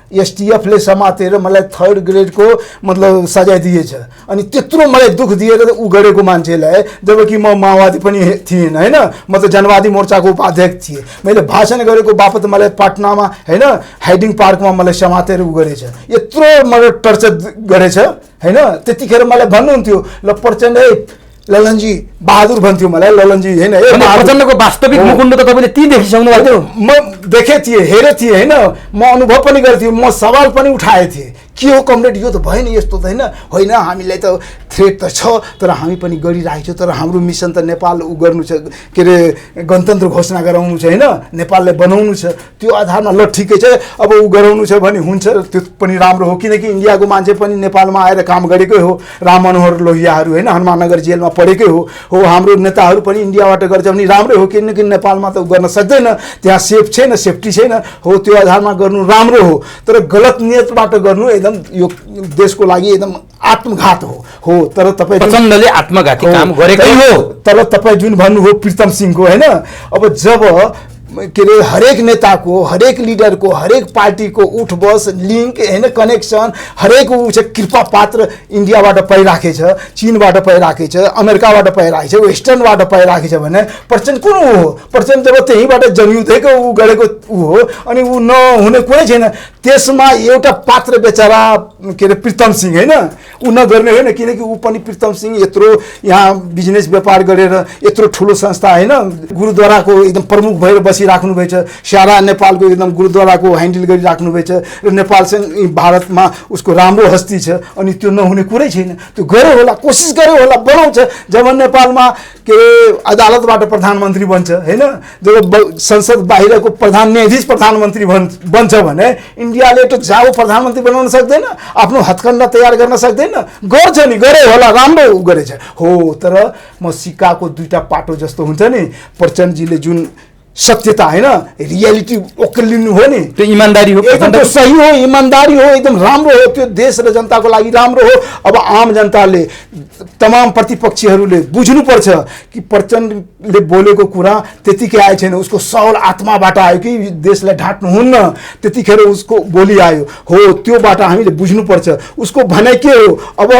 एसटिएफले समातेर मलाई 3rd ग्रेडको मतलब सजाय दिएछ। अनि त्यत्रो मलाई दुःख दिएर ऊ गरेको मान्छेलाई, जबकि म माओवादी पनि थिएन होइन, म त जनवादी मोर्चाको उपाध्यक्ष थिएँ। मैले भाषण गरेको बापत मलाई पटनामा होइन हाइडिङ पार्कमा मलाई समातेर ऊ गरेछ। यत्रो मलाई टर्चर गरेछ होइन। त्यतिखेर मलाई भन्नुहुन्थ्यो, ल प्रचण्ड ललनजी बहादुर भन्थ्यो मलाई, ललनजी होइन। प्रचण्डको वास्तविक मुकुण्ड त तपाईँले ती देखिसक्नु भएको थियो? म देखे थिएँ, हेरे थिएँ होइन। म अनुभव पनि गर्थेँ, म सवाल पनि उठाए थिएँ, के हो कमरेड यो त भएन, यस्तो त होइन, हामीलाई त थ्रेट त छ, तर हामी पनि गरिरहेको छौँ। तर हाम्रो मिसन त नेपाल ऊ गर्नु छ, के अरे गणतन्त्र घोषणा गराउनु छ होइन, नेपाललाई बनाउनु छ। त्यो आधारमा ल ठिकै छ, अब ऊ गराउनु छ भने हुन्छ, त्यो पनि राम्रो हो। किनकि इन्डियाको मान्छे पनि नेपालमा आएर काम गरेकै हो, राम मनोहर लोहियाहरू होइन हनुमाननगर जेलमा पढेकै हो। हाम्रो नेताहरू पनि इन्डियाबाट गर्छ भने राम्रै हो, किनकि नेपालमा त गर्न सक्दैन, त्यहाँ सेफ छैन, सेफ्टी छैन। हो त्यो आधारमा गर्नु राम्रो हो, तर गलत नियतबाट गर्नु एकदम यो देशको लागि एकदम आत्मघात हो। तर तपाईँ प्रचण्डले आत्मघाती काम गरेकै हो। तर तपाईँ जुन भन्नुभयो प्रीतम सिंहको होइन, अब जब के अरे हरेक नेताको, हरेक लिडरको, हरेक पार्टीको उठ बस लिङ्क होइन कनेक्सन हरेक ऊ चाहिँ कृपा पात्र इन्डियाबाट पाइराखेछ, चीनबाट पाइराखेछ, अमेरिकाबाट पाइराखेछ, वेस्टर्नबाट पाइराखेछ भने प्रचण्ड कुन हो? प्रचण्ड जब त्यहीँबाट जन्मिँदैको ऊ गरेको ऊ हो, अनि ऊ नहुने कुनै छैन। त्यसमा एउटा पात्र बेचारा के अरे प्रीतम सिंह होइन, ऊ नगर्ने होइन। किनकि ऊ पनि प्रीतम सिंह यत्रो यहाँ बिजनेस व्यापार गरेर यत्रो ठुलो संस्था होइन, गुरुद्वाराको एकदम प्रमुख भएर बसिराख्नु भएछ, सारा नेपालको एकदम गुरुद्वाराको ह्यान्डल गरिराख्नु भएछ र नेपालसँग भारतमा उसको राम्रो हस्ती छ। अनि त्यो नहुने कुरै छैन, त्यो गर्यो होला, कोसिस गर्यो होला, बनाउँछ। जब नेपालमा के अरे अदालतबाट प्रधानमन्त्री बन्छ होइन, जब संसद बाहिरको प्रधान न्यायाधीश प्रधानमन्त्री बन्छ भने इन्डियाले त जाऊ प्रधानमन्त्री बनाउन सक्दैन, आफ्नो हत्कण्डा तयार गर्न सक्दैन? गर्छ नि, गरे होला, राम्रो गरेछ हो। तर म सिक्काको 2टा पाटो जस्तो हुन्छ नि, प्रचण्डजीले जुन सत्यता होइन रियालिटी ओक्लिनु हो नि, त्यो इमान्दारी हो, एकदम त्यो सही हो, इमान्दारी हो, एकदम राम्रो हो, त्यो देश र जनताको लागि राम्रो हो। अब आम जनताले, तमाम प्रतिपक्षीहरूले बुझ्नुपर्छ कि प्रचण्डले बोलेको कुरा त्यतिकै आएको छैन, उसको सौल आत्माबाट आयो कि देशलाई ढाँट्नुहुन्न, त्यतिखेर उसको बोली आयो हो। त्योबाट हामीले बुझ्नुपर्छ उसको भनाइ के हो। अब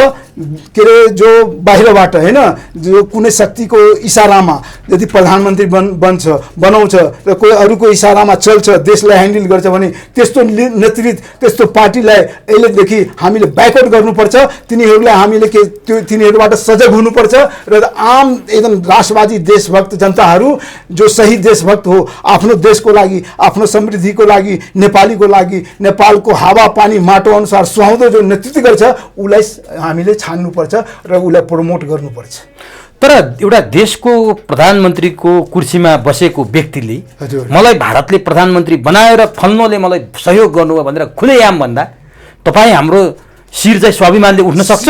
के अरे जो बाहिरबाट होइन, जो कुनै शक्तिको इसारामा यदि प्रधानमन्त्री बनाउँछ र कोही अरूको इसारामा चल्छ, देशलाई ह्यान्डल गर्छ भने त्यस्तो नेतृत्व, त्यस्तो पार्टीलाई अहिलेदेखि हामीले ब्याकआउट गर्नुपर्छ। तिनीहरूलाई हामीले के त्यो तिनीहरूबाट सजग हुनुपर्छ र आम एकदम राष्ट्रवादी देशभक्त जनताहरू जो सही देशभक्त हो, आफ्नो देशको लागि, आफ्नो समृद्धिको लागि, नेपालीको लागि, नेपालको हावापानी माटो अनुसार सुहाउँदो जो नेतृत्व गर्छ उसलाई हामीले छान्नुपर्छ र उसलाई प्रमोट गर्नुपर्छ। तर एउटा देशको प्रधानमन्त्रीको कुर्सीमा बसेको व्यक्तिले मलाई भारतले प्रधानमन्त्री बनाएर फल्नोले मलाई सहयोग गर्नुभयो भनेर खुलेआम भन्दा तपाईँ हाम्रो शिर चाहिँ स्वाभिमानले उठ्न सक्छ?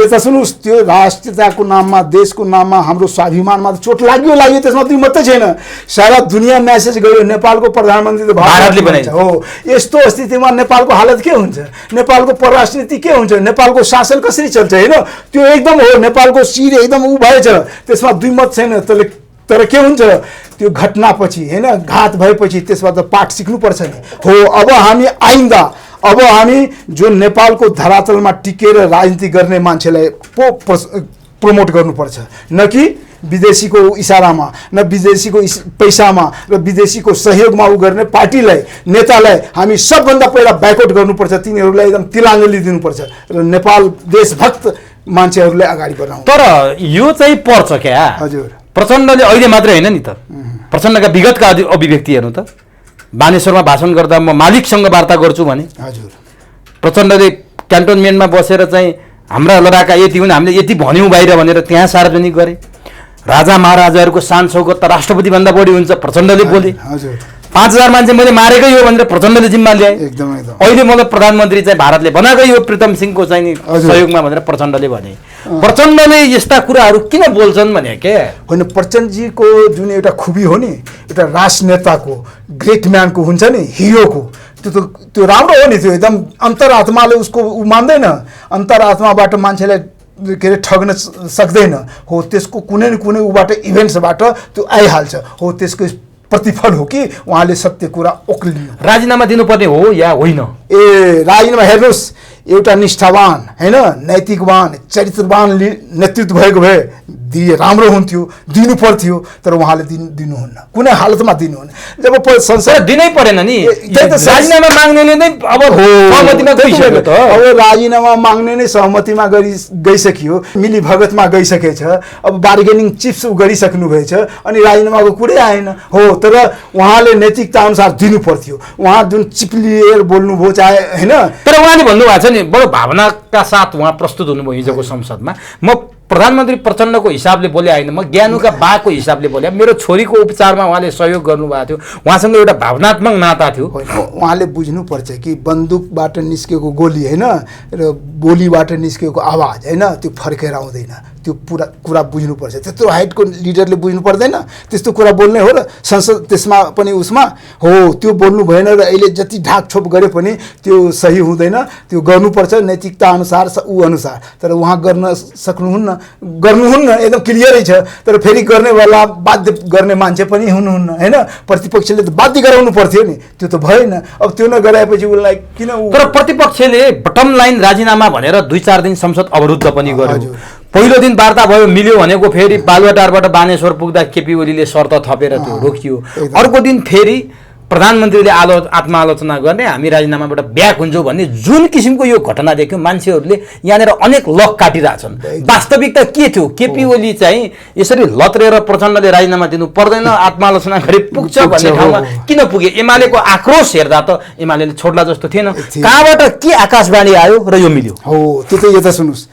यता सुन्नुहोस्, त्यो राष्ट्रियताको नाममा, देशको नाममा हाम्रो स्वाभिमानमा त चोट लाग्यो, त्यसमा दुई मात्रै छैन। सारा दुनियाँ म्यासेज गयो नेपालको प्रधानमन्त्री त भारतले बनाइन्छ हो। यस्तो स्थितिमा नेपालको हालत के हुन्छ, नेपालको परराष्ट्र नीति के हुन्छ, नेपालको शासन कसरी चल्छ होइन, त्यो एकदम हो। नेपालको शिर एकदम ऊ भएछ, त्यसमा दुई मत छैन। तर के हुन्छ, त्यो घटनापछि होइन, घात भएपछि त्यसमा त पाठ सिक्नुपर्छ नि हो। अब हामी आइन्दा, अब हामी जो नेपालको धरातलमा टिकेर राजनीति गर्ने मान्छेलाई प्रमोट गर्नुपर्छ, न कि विदेशीको इसारामा न विदेशीको पैसामा र विदेशीको सहयोगमा उ गर्ने पार्टीलाई नेतालाई हामी सबभन्दा पहिला बाइकआउट गर्नुपर्छ, तिनीहरूलाई एकदम तिलाञ्जली दिनुपर्छ र नेपाल देशभक्त मान्छेहरूलाई अगाडि बढाउनु। तर यो चाहिँ पर्छ क्या हजुर, प्रचण्डले अहिले मात्रै होइन नि त, प्रचण्डका विगतका अभिव्यक्ति हेर्नु त। बानेश्वरमा भाषण गर्दा म मालिकसँग वार्ता गर्छु भने हजुर, प्रचण्डले क्यान्टोनमेन्टमा बसेर चाहिँ हाम्रा लडाका यति हुन्, हामीले यति भन्यौँ बाहिर भनेर त्यहाँ सार्वजनिक गरे। राजा महाराजाहरूको शान शौकत त राष्ट्रपतिभन्दा बढी हुन्छ, प्रचण्डले बोले। हजुर, 5000 मान्छे मैले मारेकै हो भनेर प्रचण्डले जिम्मा ल्याए। एकदम एकदम। अहिले मलाई प्रधानमन्त्री चाहिँ भारतले बनाएकै हो प्रीतम सिंहको चाहिँ सहयोगमा भनेर प्रचण्डले भने। प्रचण्डले यस्ता कुराहरू किन बोल्छन् भने के होइन, प्रचण्डजीको जुन एउटा खुबी हो नि, एउटा राजनेताको ग्रेट म्यानको हुन्छ नि, हिरोको, त्यो राम्रो हो नि। त्यो एकदम अन्तरात्माले उसको ऊ मान्दैन, अन्तरात्माबाट मान्छेलाई के अरे ठग्न सक्दैन हो। त्यसको कुनै न कुनै उबाट इभेन्ट्सबाट त्यो आइहाल्छ हो। त्यसको प्रतिफल हो कि उहाँले सत्य कुरा ओक्लिनु। राजीनामा दिनुपर्ने हो या होइन? ए राजीनामा हेर्नुहोस्, एउटा निष्ठावान होइन, नैतिकवान, चरित्रवान नेतृत्व भएको भए दिए राम्रो हुन्थ्यो, दिनु पर्थ्यो। तर उहाँले दिनुहुन्न, कुनै हालतमा दिनुहुन्न। जब संसद दिनै परेन नि, राजीनामा माग्नेले नै अब सहमतिमा गइसक्यो त। अब राजीनामा माग्ने नै सहमतिमा गइसक्यो, मिली भगतमा गइसकेछ। अब बार्गेनिङ चिप्स गरिसक्नु भएछ अनि राजीनामाको कुरै आएन हो। तर उहाँले नैतिकता अनुसार दिनु पर्थ्यो। उहाँ जुन चिप्लिएर बोल्नुभयो चाहे होइन, तर उहाँले भन्नुभएको छ नि, बडो भावनाका साथ उहाँ प्रस्तुत हुनुभयो हिजोको संसदमा। म प्रधानमन्त्री प्रचण्डको हिसाबले बोले होइन, म ज्ञानुका बाको हिसाबले बोले। मेरो छोरीको उपचारमा उहाँले सहयोग गर्नुभएको थियो, उहाँसँग एउटा भावनात्मक नाता थियो। उहाँले बुझ्नुपर्छ कि बन्दुकबाट निस्केको गोली होइन र बोलीबाट निस्केको आवाज होइन, त्यो फर्केर आउँदैन। त्यो पुरा कुरा बुझ्नुपर्छ। त्यत्रो हाइटको लिडरले बुझ्नु पर्दैन त्यस्तो कुरा बोल्ने हो र संसद त्यसमा पनि उसमा हो। त्यो बोल्नु भएन र अहिले जति ढाकछोप गरे पनि त्यो सही हुँदैन। त्यो गर्नुपर्छ नैतिकता अनुसार, ऊ अनुसार। तर उहाँ गर्न गर्नुहुन्न, एकदम क्लियरै छ। तर फेरि गर्नेवाला बाध्य गर्ने मान्छे पनि हुनुहुन्न होइन। प्रतिपक्षले त बाध्य गराउनु पर्थ्यो नि, त्यो त भएन। अब त्यो नगराएपछि उसलाई किन? तर प्रतिपक्षले बटम लाइन राजीनामा भनेर 2-4 दिन संसद अवरुद्ध पनि गर्यो। पहिलो दिन वार्ता भयो, मिल्यो भनेको फेरि बालुवाटारबाट बानेश्वर पुग्दा केपी ओलीले शर्त थपेर त्यो रोकियो। अर्को दिन फेरि प्रधानमन्त्रीले आत्मआलोचना गर्ने, हामी राजीनामाबाट ब्याक हुन्छौँ भन्ने जुन किसिमको यो घटना देख्यौँ। मान्छेहरूले यहाँनिर अनेक लक काटिरहेछन्। वास्तविकता के थियो? केपी ओली चाहिँ यसरी लत्रेर प्रचण्डले राजीनामा दिनु पर्दैन, आत्मआलोचना गरी पुग्छ भन्ने ठाउँमा किन पुगे? एमालेको आक्रोश हेर्दा त एमालेले छोड्ला जस्तो थिएन। कहाँबाट के आकाशवाणी आयो र यो मिल्यो हो? त्यो त यता सुन्नुहोस्,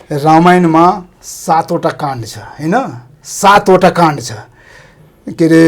रामायणमा 7वटा काण्ड छ होइन, 7वटा काण्ड छ। के अरे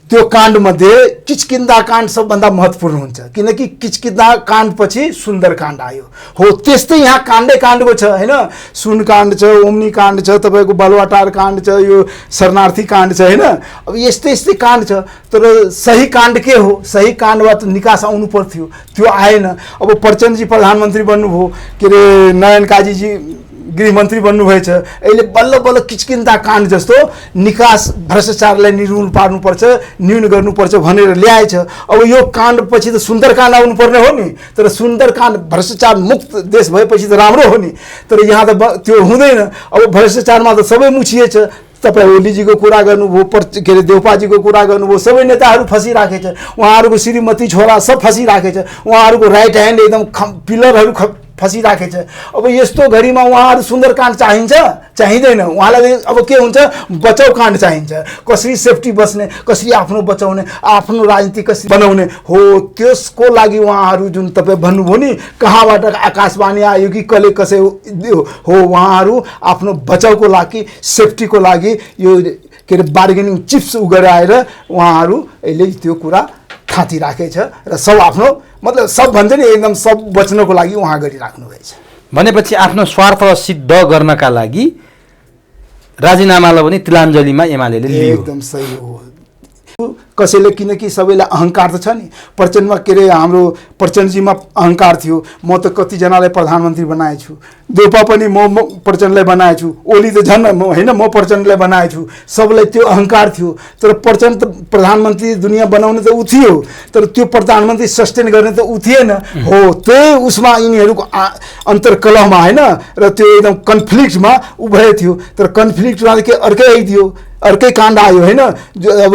त्यो काण्डमध्ये किचकिन्दा काण्ड सबभन्दा महत्त्वपूर्ण हुन्छ, किनकि किचकिन्दा काण्डपछि सुन्दरकाण्ड आयो हो। त्यस्तै यहाँ काण्डै काण्डको छ होइन। सुनकाण्ड छ, ओम्नी काण्ड छ, तपाईँको बालुवाटार काण्ड छ, यो शरणार्थी काण्ड छ होइन। अब यस्तै यस्तै काण्ड छ। तर सही काण्ड के हो? सही काण्डबाट निकास आउनु पर्थ्यो, त्यो आएन। अब प्रचण्डजी प्रधानमन्त्री बन्नुभयो, के अरे नयन काजीजी गृहमन्त्री बन्नुभएछ। अहिले बल्ल बल्ल किचकिन्दा काण्ड जस्तो निकास भ्रष्टाचारलाई निर्मूल पार्नुपर्छ, न्यून गर्नुपर्छ भनेर ल्याएछ। अब यो काण्डपछि त सुन्दरकाण्ड आउनुपर्ने हो नि। तर सुन्दरकाण्ड भ्रष्टाचार मुक्त देश भएपछि त राम्रो हो नि। तर यहाँ त त्यो हुँदैन। अब भ्रष्टाचारमा त सबै मुछिएछ। तपाईँ ओलीजीको कुरा गर्नुभयो, के अरे देउपाजीको कुरा गर्नुभयो, सबै नेताहरू फसिराखेछ। उहाँहरूको श्रीमती छोरा सब फसिराखेछ। उहाँहरूको राइट ह्यान्ड एकदम पिलरहरू फसिराखेछ। अब यस्तो घडीमा उहाँहरू सुन्दरकाण्ड चाहिन्छ? चाहिँदैन। उहाँलाई अब के हुन्छ? बचाउ काण्ड चाहिन्छ। कसरी सेफ्टी बस्ने, कसरी आफ्नो बचाउने, आफ्नो राजनीति कसरी बनाउने हो। त्यसको लागि उहाँहरू जुन तपाईँ भन्नुभयो नि, कहाँबाट आकाशवाणी आयो कि कसले कसै हो, उहाँहरू आफ्नो बचाउको लागि, सेफ्टीको लागि यो के अरे बार्गेनिङ चिप्स गराएर उहाँहरू अहिले त्यो कुरा थाती राखेछ र सब आफ्नो मतलब सब भन्छ नि एकदम सब बच्नको लागि उहाँ गरिराख्नु भएछ। भनेपछि आफ्नो स्वार्थ सिद्ध गर्नका लागि राजीनामालाई पनि तिलाञ्जलीमा एमालेले लियो। एकदम सही हो। कसैले, किनकि सबैलाई अहङ्कार त छ नि। प्रचण्डमा के अरे हाम्रो प्रचण्डजीमा अहङ्कार थियो, म त कतिजनालाई प्रधानमन्त्री बनाएछु, देउपा पनि म प्रचण्डलाई बनाएछु, ओली त झन् होइन म प्रचण्डलाई बनाएछु, सबलाई त्यो अहङ्कार थियो। तर प्रचण्ड त प्रधानमन्त्री दुनियाँ बनाउने त ऊ थियो, तर त्यो प्रधानमन्त्री सस्टेन गर्ने त ऊ थिएन। हो त्यही उसमा यिनीहरूको अन्तर्कलहमा होइन र त्यो एकदम कन्फ्लिक्टमा ऊ भएको थियो। तर कन्फ्लिक्टमा के अर्कै आइदियो, अर्कै काण्ड आयो होइन। अब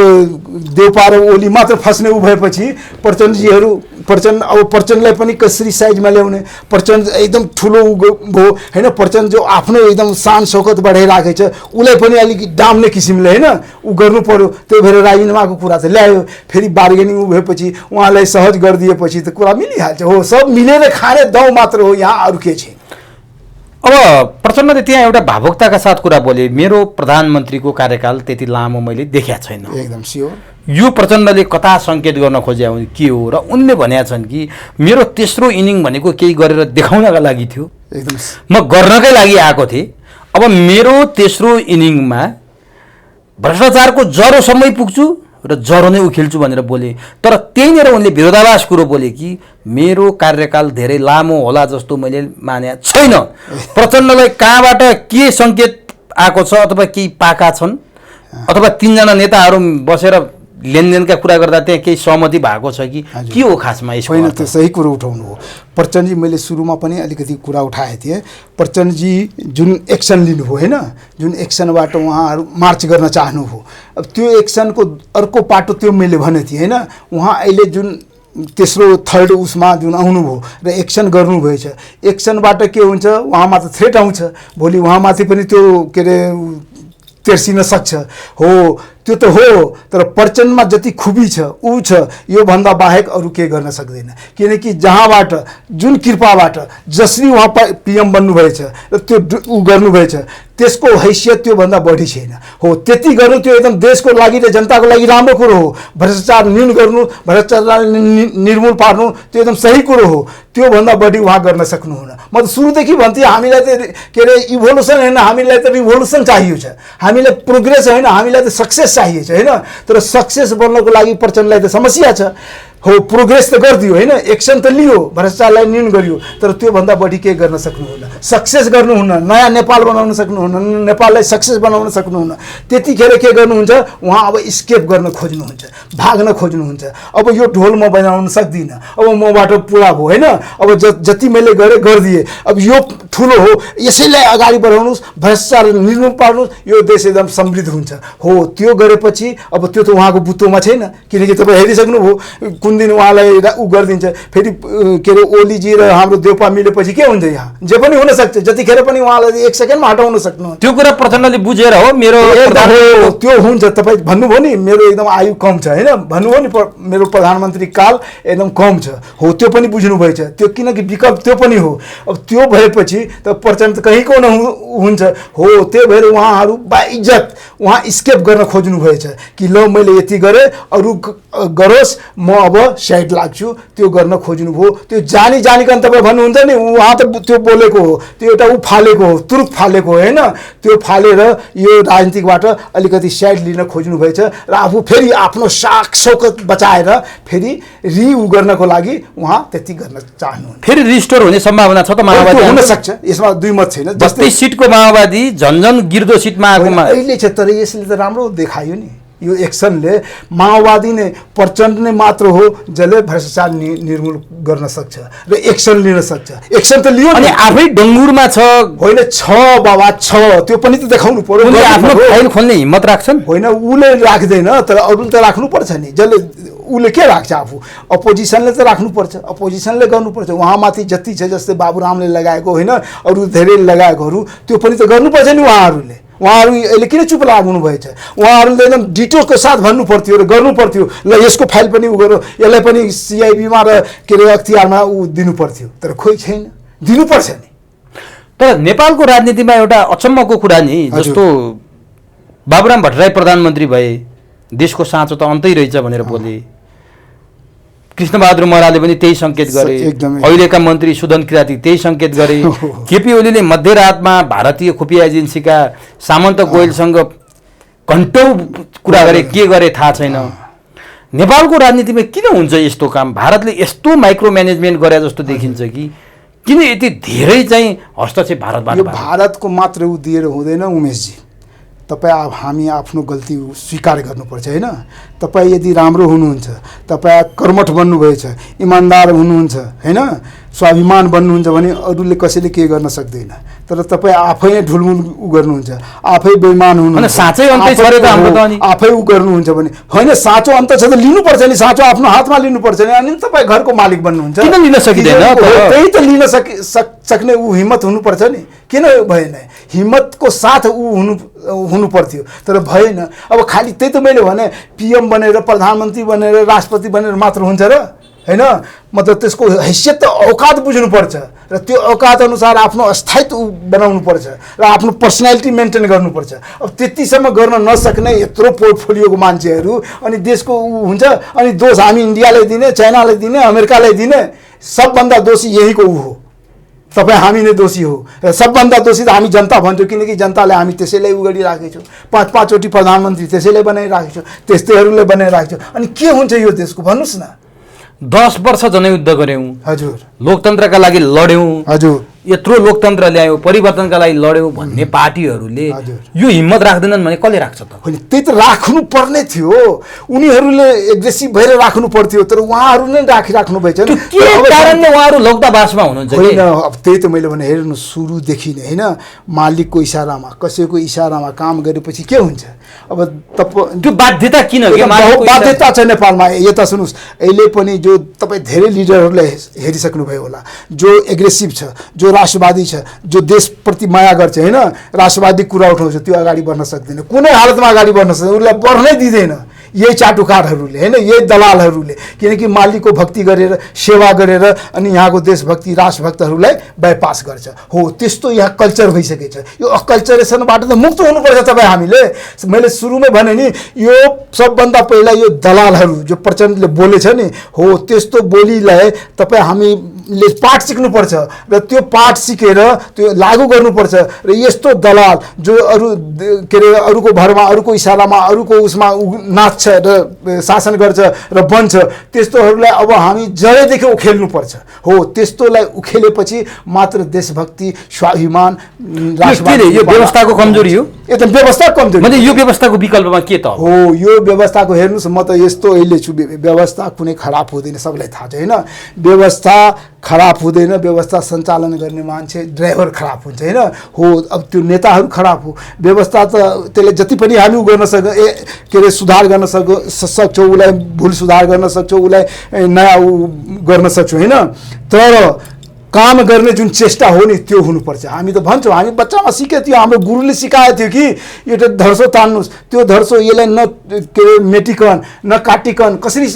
देउपा र ओली मात्र फस्ने ऊ भएपछि प्रचण्ड अब प्रचण्डलाई पनि कसरी साइजमा ल्याउने, प्रचण्ड एकदम ठुलो भयो होइन। प्रचण्ड जो आफ्नो एकदम शान शौकत बढाइराखेको छ, उसलाई पनि अलिक डाम्ने किसिमले होइन ऊ गर्नु पर्यो। त्यही भएर राजीनामाको कुरा त ल्यायो, फेरि बार्गेनिङ ऊ भएपछि उहाँलाई सहज गरिदिएपछि त कुरा मिलिहाल्छ। हो सब मिलेर खाने दाउ मात्र हो, यहाँ अरू के छ। अब प्रचण्डले त्यहाँ एउटा भावुकताका साथ कुरा बोले, मेरो प्रधानमन्त्रीको कार्यकाल त्यति लामो मैले देखेको छैन। एकदम स्योर यो प्रचण्डले कता सङ्केत गर्न खोज्या के हो, र उनले भनेका छन् कि मेरो तेस्रो इनिङ भनेको केही गरेर देखाउनका लागि थियो, एकदम म गर्नकै लागि आएको थिएँ। अब मेरो तेस्रो इनिङमा भ्रष्टाचारको जरोसम्मै पुग्छु र जरो नै उखेल्छु भनेर बोले। तर त्यहीँनिर उनले विरोधाभास कुरो बोले कि मेरो कार्यकाल धेरै लामो होला जस्तो मैले माने छैन। प्रचण्डलाई कहाँबाट के सङ्केत आएको छ, अथवा केही पाएका छन्, अथवा तीनजना नेताहरू बसेर लेनदेनका कुरा गर्दा त्यहाँ केही सहमति भएको छ कि के हो खासमा यसको? होइन, त्यो सही कुरो उठाउनु हो। प्रचण्डजी मैले सुरुमा पनि अलिकति कुरा उठाएको थिएँ। प्रचण्डजी जुन एक्सन लिनुभयो होइन, जुन एक्सनबाट उहाँहरू मार्च गर्न चाहनुभयो, अब त्यो एक्सनको अर्को पाटो त्यो मैले भनेको थिएँ होइन। उहाँ अहिले जुन तेस्रो थर्ड उसमा जुन आउनुभयो र एक्सन गर्नुभएछ, एक्सनबाट के हुन्छ, उहाँमा त थ्रेट आउँछ, भोलि उहाँमाथि पनि त्यो के अरे तेर्सिन सक्छ। हो त्यो त हो, तर प्रचण्डमा जति खुबी छ ऊ छ, योभन्दा बाहेक अरू के गर्न सक्दैन। किनकि जहाँबाट जुन कृपाबाट जसरी उहाँ पीएम बन्नुभएछ र त्यो ऊ गर्नुभएछ, त्यसको हैसियत त्योभन्दा बढी छैन। हो त्यति गर्नु त्यो एकदम देशको लागि र जनताको लागि राम्रो कुरो हो। भ्रष्टाचार न्यून गर्नु, भ्रष्टाचार निर्मूल पार्नु, त्यो एकदम सही कुरो हो। त्योभन्दा बढी उहाँ गर्न सक्नुहुन्न। म त सुरुदेखि भन्थेँ हामीलाई त के अरे इभोल्युसन होइन, हामीलाई त रिभोल्युसन चाहियो छ, हामीलाई प्रोग्रेस होइन, हामीलाई त सक्सेस चाहिएको छ होइन। तर सक्सेस बन्नको लागि प्रचण्डलाई त समस्या छ। हो प्रोग्रेस त गरिदियो होइन, एक्सन त लियो, भ्रष्टाचारलाई न्यून गरियो, तर त्योभन्दा बढी के गर्न सक्नुहुन्न, सक्सेस गर्नुहुन्न, नयाँ नेपाल बनाउन सक्नुहुन्न, नेपाललाई सक्सेस बनाउन सक्नुहुन्न। त्यतिखेर के गर्नुहुन्छ, उहाँ अब स्केप गर्न खोज्नुहुन्छ, भाग्न खोज्नुहुन्छ। अब यो ढोल म बजाउन सक्दिनँ, अब मबाट पुरा भयो होइन, अब जति मैले गरेँ गरिदिएँ, अब यो ठुलो हो, यसैलाई अगाडि बढाउनुहोस्, भ्रष्टाचार निर्मूल पार्नुहोस्, यो देश एकदम समृद्ध हुन्छ। हो त्यो गरेपछि अब त्यो त उहाँको बुत्तोमा छैन, किनकि तपाईँ हेरिसक्नुभयो कुन दिन उहाँलाई ऊ गरिदिन्छ। फेरि के अरे ओलीजी र हाम्रो देउपा मिलेपछि के हुन्छ, यहाँ जे पनि हुनसक्छ, जतिखेर पनि उहाँलाई 1 सेकेन्डमा हटाउन सक्नु। त्यो कुरा प्रचण्डले बुझेर हो मेरो त्यो हुन्छ। तपाईँ भन्नुभयो नि मेरो एकदम आयु कम छ होइन, भन्नुभयो नि मेरो प्रधानमन्त्री काल एकदम कम छ। हो त्यो पनि बुझ्नुभएछ, त्यो किनकि विकल्प त्यो पनि हो। अब त्यो भएपछि त प्रचण्ड कहीँको हुन्छ। हो त्यही भएर उहाँहरू बाइज्जत उहाँ स्केप गर्न खोज्नुभएछ कि ल मैले यति गरेँ, अरू गरोस्, म अब साइड लाग्छु, त्यो गर्न खोज्नुभयो। त्यो जानिकन तपाईँ भन्नुहुन्छ नि उहाँ त त्यो बोलेको हो, त्यो एउटा ऊ फालेको हो, तुरुक फालेको होइन, त्यो फालेर यो राजनीतिकबाट अलिकति साइड लिन खोज्नुभएछ र आफू फेरि आफ्नो साख शौकत बचाएर फेरि ऊ गर्नको लागि उहाँ त्यति गर्न चाहनुहुन्छ। फेरि रिस्टोर हुने सम्भावना छ त माओवादी? हुन सक्छ, यसमा दुई मत छैन। जस्तै सिटको माओवादी झन्झन गिर्दो सिटमा आएकोमा अहिले छ, तर यसले त राम्रो देखायो नि यो एक्सनले। माओवादी नै प्रचण्ड नै मात्र हो जसले भ्रष्टाचार निर्मूल गर्न सक्छ र एक्सन लिन सक्छ। एक्सन त लियो अनि आफै डङ्गुरमा छ होइन, छ बाबा छ, त्यो पनि त देखाउनु पर्यो। उनले आफ्नो फाइल खोल्ने हिम्मत राख्छन् होइन, उसले राख्दैन, तर अरूले त राख्नुपर्छ नि। जसले उसले के राख्छ, आफू अपोजिसनले त राख्नुपर्छ, अपोजिसनले गर्नुपर्छ। उहाँमाथि जति छ, जस्तै बाबुरामले लगाएको होइन, अरू धेरै लगाएकोहरू, त्यो पनि त गर्नुपर्छ नि उहाँहरूले। उहाँहरू अहिले किन चुप लाग्नु भएछ? उहाँहरूले एकदम डिटोको साथ भन्नु पर्थ्यो र गर्नु पर्थ्यो, ल यसको फाइल पनि उ गरौँ, यसलाई पनि सिआइबीमा र के अरे अख्तियारमा ऊ दिनु पर्थ्यो, तर खोइ छैन, दिनुपर्छ नि। तर नेपालको राजनीतिमा एउटा अचम्मको कुरा नि, जस्तो बाबुराम भट्टराई प्रधानमन्त्री भए, देशको साँचो त अन्तै रहेछ भनेर बोले, कृष्णबहादुर मराले पनि त्यही सङ्केत गरे, अहिलेका मन्त्री सुदन किराती त्यही सङ्केत गरे, केपी ओलीले मध्यरातमा भारतीय खुफिया एजेन्सीका सामन्त गोयलसँग घन्टौँ कुरा गरे, के गरे थाहा छैन। नेपालको राजनीतिमा किन हुन्छ यस्तो काम? भारतले यस्तो माइक्रो म्यानेजमेन्ट गरे जस्तो देखिन्छ कि किन यति धेरै चाहिँ हस्तक्षेप भारतबाट? यो भारतको मात्र उ दिएर हुँदैन उमेशजी। तपाईँ हामी आफ्नो गल्ती स्वीकार गर्नुपर्छ होइन। तपाईँ यदि राम्रो हुनुहुन्छ, तपाईँ कर्मठ बन्नुभएछ, इमान्दार हुनुहुन्छ होइन, स्वाभिमान बन्नुहुन्छ भने अरूले कसैले केही गर्न सक्दैन। तर तपाईँ आफै नै ढुलमुल उ गर्नुहुन्छ, आफै बेइमान हुनुहुन्छ, साँच्चै अन्त्य छ रे त हाम्रो त अनि आफै उ गर्नुहुन्छ भने होइन, साँचो अन्त छ त लिनुपर्छ नि, साँचो आफ्नो हातमा लिनुपर्छ नि, अनि तपाईँ घरको मालिक बन्नुहुन्छ। किन लिन सकिँदैन? त्यही त लिन सक्ने ऊ हिम्मत हुनुपर्छ नि। किन भएन? हिम्मतको साथ हुनु पर्थ्यो, तर भएन। अब खालि त्यही त मैले भने पीएम बनेर, प्रधानमन्त्री बनेर, राष्ट्रपति बनेर मात्र हुन्छ र होइन? मतलब त्यसको हैसियत त औकात बुझ्नुपर्छ र त्यो औकात अनुसार आफ्नो अस्थायित्व बनाउनुपर्छ र आफ्नो पर्सनालिटी मेन्टेन गर्नुपर्छ। अब त्यतिसम्म गर्न नसक्ने यत्रो पोर्टफोलियोको मान्छेहरू अनि देशको ऊ हुन्छ, अनि दोष हामी इन्डियालाई दिने, चाइनालाई दिने, अमेरिकालाई दिने। सबभन्दा दोषी यहीँको ऊ हो, तपाईँ हामी नै दोषी हो। र सबभन्दा दोषी त हामी जनता भन्छौँ, किनकि जनताले हामी त्यसैलाई उ गरिराखेको छौँ। 5-5 वटी प्रधानमन्त्री त्यसैलाई बनाइराखेको छौँ, त्यस्तैहरूले बनाइराखेको छौँ। अनि के हुन्छ यो देशको भन्नुहोस् न? 10 वर्ष जनयुद्ध गऱ्यौँ हजुर, लोकतन्त्रका लागि लड्यौँ, हजुर, यत्रो लोकतन्त्र ल्यायौँ, परिवर्तनका लागि लड्यौँ भन्ने पार्टीहरूले यो हिम्मत राख्दैनन् भने कसले राख्छ त? होइन, त्यही त राख्नु पर्ने थियो। उनीहरूले एग्रेसिभ भएर राख्नु पर्थ्यो, तर उहाँहरू नै राखिराख्नु भएछ। के कारणले उहाँहरू लौक्तावासमा हुनुहुन्छ? होइन, अब त्यही त मैले भने हेर्नु, सुरुदेखि नै होइन, मालिकको इसारामा, कसैको इसारामा काम गरेपछि के हुन्छ? अब त्यो बाध्यता किन? बाध्यता छ नेपालमा। यता सुन्नुहोस्, अहिले पनि जो तपाईँ धेरै लिडरहरूले हेरिसक्नुभयो होला, जो एग्रेसिभ छ, जो राष्ट्रवादी छ, जो देशप्रति माया गर्छ होइन, राष्ट्रवादी कुरा उठाउँछ, त्यो अगाडि बढ्न सक्दैन, कुनै हालतमा अगाडि बढ्न सक्दैन, उसलाई बढ्नै दिँदैन। यही चाटुकारहरूले होइन, यही दलालहरूले, किनकि मालिकको भक्ति गरेर, सेवा गरेर अनि यहाँको देशभक्ति, राष्ट्रभक्तहरूलाई बाइपास गर्छ। हो, त्यस्तो यहाँ कल्चर भइसकेछ। यो अकल्चरेसनबाट त मुक्त हुनुपर्छ तपाईँ हामीले। मैले सुरुमै भने नि, यो सबभन्दा पहिला यो दलालहरू जो प्रचण्डले बोलेछ नि, हो त्यस्तो बोलीलाई तपाईँ हामीले पाठ सिक्नुपर्छ र त्यो पाठ सिकेर त्यो लागू गर्नुपर्छ। र यस्तो दलाल जो अरू के अरे अरूको भरमा, अरूको इसारामा, अरूको उसमा नाच्छ र शासन गर्छ र बन्छ, त्यस्तोहरूलाई अब हामी जडैदेखि उखेल्नुपर्छ। हो, त्यस्तोलाई उखेलेपछि मात्र देशभक्ति, स्वाभिमान, यो व्यवस्थाको कमजोरी हो। एकदम व्यवस्था कमजोरी। मतलब यो व्यवस्थाको विकल्पमा के त हो? यो व्यवस्थाको हेर्नुहोस्, म त यस्तो अहिले छु, व्यवस्था कुनै खराब हुँदैन, सबलाई थाहा छ होइन। व्यवस्था खराब हुँदैन, व्यवस्था सञ्चालन गर्ने मान्छे, ड्राइभर खराब हुन्छ होइन। हो, अब त्यो नेताहरू खराब हो। व्यवस्था त त्यसले जति पनि हामी उ गर्न के अरे सुधार गर्न सक्छौँ, उसलाई भुल सुधार गर्न सक्छौँ, उसलाई नयाँ उ गर्न सक्छौँ होइन। तर काम गर्ने जुन चेष्टा हो नि, त्यो हुनुपर्छ। हामी त भन्छौँ, हामी बच्चामा सिकेको थियो, हाम्रो गुरुले सिकाएको थियो कि एउटा धर्सो तान्नुहोस्, त्यो धर्सो यसलाई न के अरे मेटिकन न काटिकन कसरी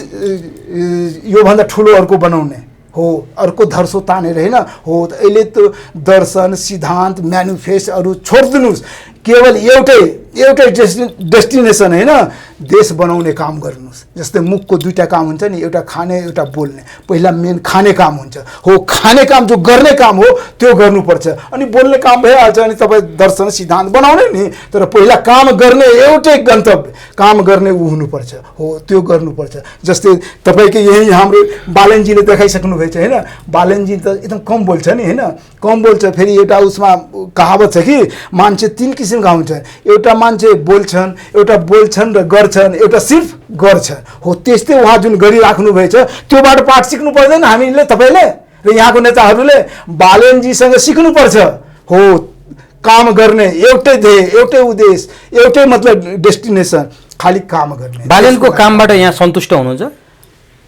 योभन्दा ठुलो अर्को बनाउने हो, अर्को धर्सो तानेर होइन। हो, अहिले त दर्शन, सिद्धान्त, म्यानिफेस्टहरू छोडिदिनुहोस्, केवल एउटै डेस्टिनेसन होइन, देश बनाउने काम गर्नुहोस्। जस्तै मुखको दुईटा काम हुन्छ नि, एउटा खाने, एउटा बोल्ने। पहिला मेन खाने काम हुन्छ। हो, खाने काम जो गर्ने काम हो त्यो गर्नुपर्छ, अनि बोल्ने काम भइहाल्छ, अनि तपाईँ दर्शन सिद्धान्त बनाउने नि। तर पहिला काम गर्ने, एउटै गन्तव्य काम गर्ने ऊ हुनुपर्छ। हो, त्यो गर्नुपर्छ। जस्तै तपाईँको यही हाम्रो बालनजीले देखाइसक्नु भएछ होइन। बालनजी त एकदम कम बोल्छ नि होइन, कम बोल्छ। फेरि एउटा उसमा कहावत छ कि मान्छे 3 किसिमका हुन्छन्, एउटा मान्छे बोल्छन्, एउटा बोल्छन् र गर्छन्, एउटा सिर्फ गर्छन्। हो, त्यस्तै उहाँ जुन गरिराख्नु भएछ, त्योबाट पाठ सिक्नु पर्दैन हामीले, तपाईँले र यहाँको नेताहरूले बालनजीसँग सिक्नुपर्छ। हो, काम गर्ने, एउटै ध्येय, एउटै उद्देश्य, एउटै मतलब डेस्टिनेसन, खालि काम गर्ने। बालनको कामबाट यहाँ सन्तुष्ट हुनुहुन्छ?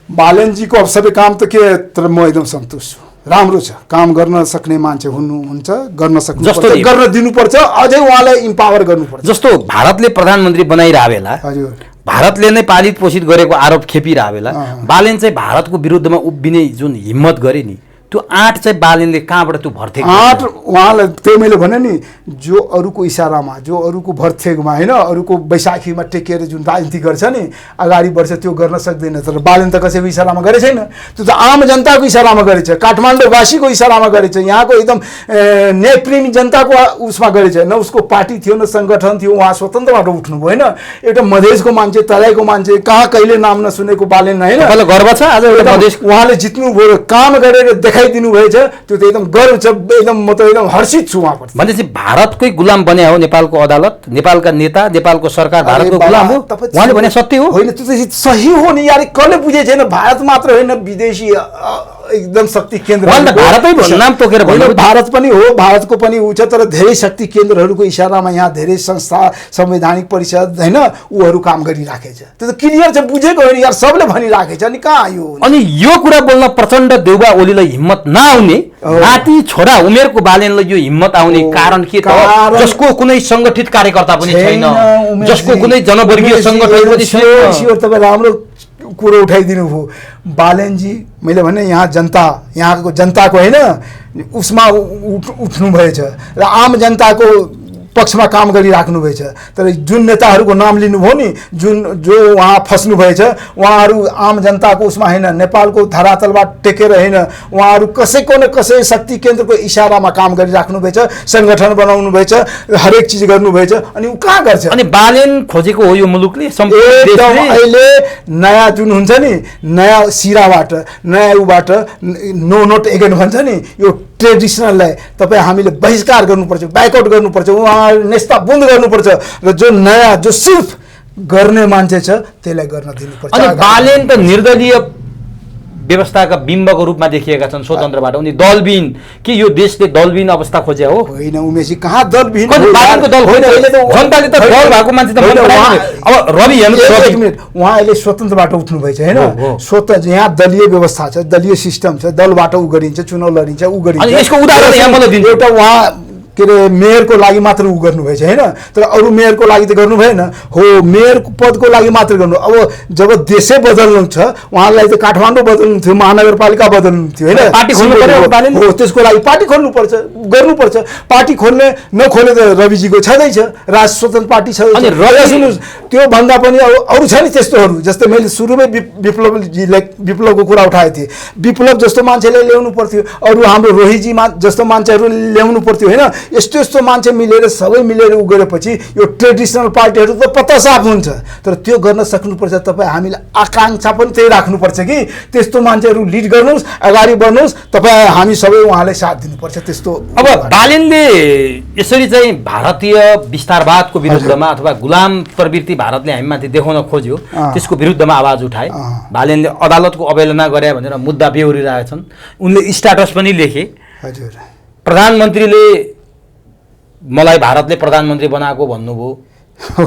बालनजीको अब सबै काम त के, तर म एकदम सन्तुष्ट छु। राम्रो छ, काम गर्न सक्ने मान्छे हुनुहुन्छ, गर्न सक्नुपर्छ, गर्न दिनुपर्छ, अझै उहाँलाई इम्पावर गर्नुपर्छ। जस्तो भारतले प्रधानमन्त्री बनाइरह बेला, हजुर, भारतले नै पालित पोषित गरेको आरोप खेपिरह बेला बालेन चाहिँ भारतको विरुद्धमा उभिने जुन हिम्मत गरे नि, त्यो आँट चाहिँ बालेनले कहाँबाट त्यो भर्थेक आँट उहाँलाई त्यही मैले भने नि जो अरूको इसारामा जो अरूको भर्थेकमा होइन अरूको बैशाखीमा टेकेर जुन राजनीति गर्छ नि अगाडि बढ्छ त्यो गर्न सक्दैन। तर बालेन त कसैको इसारामा गरेको छैन, त्यो त आम जनताको इसारामा गरेछ, काठमाडौँवासीको इसारामा गरेछ, यहाँको एकदम न्यायप्रेमी जनताको उसमा गरेछ। न उसको पार्टी थियो न सङ्गठन थियो, उहाँ स्वतन्त्रबाट उठ्नुभयो होइन। एउटा मधेसको मान्छे तराईको मान्छे कहाँ कहिले नाम नसुनेको बालेन होइन, गर्व छ आज एउटा मधेस उहाँले जित्नुभयो, काम गरेर देखाइदिनु भएछ, त्यो त एकदम गर्व छ, एकदम म त एकदम हर्षित छु उहाँप्रति। भनेपछि भारतकै गुलाम बने हो नेपालको अदालत, नेपालका नेता, नेपालको सरकार भारतको गुलाम हो, उहाँले भने सत्य हो होइन? त्यो त सही हो नि यार, कसले बुझे छैन? भारत मात्र होइन, विदेशी एकदम शक्ति केन्द्र भारतै नाम तोकेर भारत पनि हो, भारतको पनि ऊ छ, तर धेरै शक्ति केन्द्रहरूको इसारामा यहाँ धेरै संस्था संवैधानिक परिषद होइन ऊहरू काम गरिराखेछ। त्यो त क्लियर छ, बुझेको होइन यार, सबले भनिराखेछ। अनि कहाँ यो अनि यो कुरा बोल्न प्रचण्ड देउबा ओलीलाई हिम्मत नआउने, नाति छोरा उमेरको बालेनलाई यो हिम्मत आउने कारण के त? जसको कुनै सङ्गठित कार्यकर्ता पनि छैन, जसको कुनै जनवर्गीय सङ्गठन पनि छैन। तपाईँ राम्रो कुरो उठाइदिनु भयो बालेनजी। मैले भने यहाँ जनता, यहाँको जनताको होइन उसमा उठ्नु भएछ र आम जनताको पक्षमा काम गरिराख्नु भएछ। तर जुन नेताहरूको नाम लिनुभयो नि, जो उहाँ फस्नु भएछ, उहाँहरू आम जनताको उसमा होइन, नेपालको धरातलबाट टेकेर होइन, उहाँहरू कसैको न कसै शक्ति केन्द्रको इसारामा काम गरिराख्नु भएछ, सङ्गठन बनाउनु भएछ, हरेक चिज गर्नुभएछ। अनि ऊ कहाँ गर्छ? अनि बालेन खोजेको हो यो मुलुकले एकदम अहिले नयाँ जुन हुन्छ नि, नयाँ सिराबाट, नयाँ उबाट नो नोट एगेन भन्छ नि, यो ट्रेडिसनललाई तपाईँ हामीले बहिष्कार गर्नुपर्छ, ब्याकआउट गर्नुपर्छ, उहाँ नेस्ता बन्द गर्नुपर्छ र जो नयाँ जो सिर्फ गर्ने मान्छे छ त्यसलाई गर्न दिनुपर्छ। अनि बालेन त निर्दलीय व्यवस्थाका बिम्बको रूपमा देखिएका छन् स्वतन्त्रबाट, उनी दलविहीन के यो देशले दलविहीन अवस्था खोजे हो? होइन उमेशजी, कहाँ दलविहीन? जनताले त दल भएको मान्छे त अब रवि हेर्नु, उहाँ अहिले स्वतन्त्रबाट उठ्नु भएछ होइन, स्वतन्त्र यहाँ दलीय व्यवस्था छ, दलीय सिस्टम छ, दलबाट ऊ गरिन्छ, चुनाव लडिन्छ, ऊ गरिन्छ। यसको उदाहरण यहाँ मलाई दिनु। एउटा उहाँ के अरे मेयरको लागि मात्र ऊ गर्नुभएछ होइन, तर अरू मेयरको लागि त गर्नु भएन। हो मेयरको पदको लागि मात्र गर्नु। अब जब देशै बदल्नु छ उहाँलाई त काठमाडौँ बदल्नु थियो, महानगरपालिका बदल्नु थियो होइन, हो त्यसको लागि पार्टी खोल्नुपर्छ, गर्नुपर्छ। पार्टी खोल्ने नखोले त रविजीको छँदैछ, राज स्वतन्त्र पार्टी छ। सुन्नुहोस्, त्यो भन्दा पनि अब अरू छ नि त्यस्तोहरू, जस्तै मैले सुरुमै विप्लवको कुरा उठाएको थिएँ, विप्लव जस्तो मान्छेले ल्याउनु पर्थ्यो, अरू हाम्रो रोहिजीमा जस्तो मान्छेहरू ल्याउनु पर्थ्यो होइन। यस्तो यस्तो मान्छे मिलेर सबै मिलेर उ गरेपछि यो ट्रेडिसनल पार्टीहरू त पत्ता साफ हुन्छ। तर त्यो गर्न सक्नुपर्छ, तपाईँ हामीले आकाङ्क्षा पनि त्यही राख्नुपर्छ कि त्यस्तो मान्छेहरू लिड गर्नुहोस्, अगाडि बढ्नुहोस्, तपाईँ हामी सबै उहाँलाई साथ दिनुपर्छ। त्यस्तो अब बालेनले यसरी चाहिँ भारतीय विस्तारवादको विरुद्धमा अथवा गुलाम प्रवृत्ति भारतले हामीमाथि देखाउन खोज्यो, त्यसको विरुद्धमा आवाज उठाए। बालेनले अदालतको अवहेलना गरे भनेर मुद्दा बेहोरिरहेछन्। उनले स्ट्याटस पनि लेखे, हजुर प्रधानमन्त्रीले मलाई भारतले प्रधानमन्त्री बनाएको भन्नुभयो,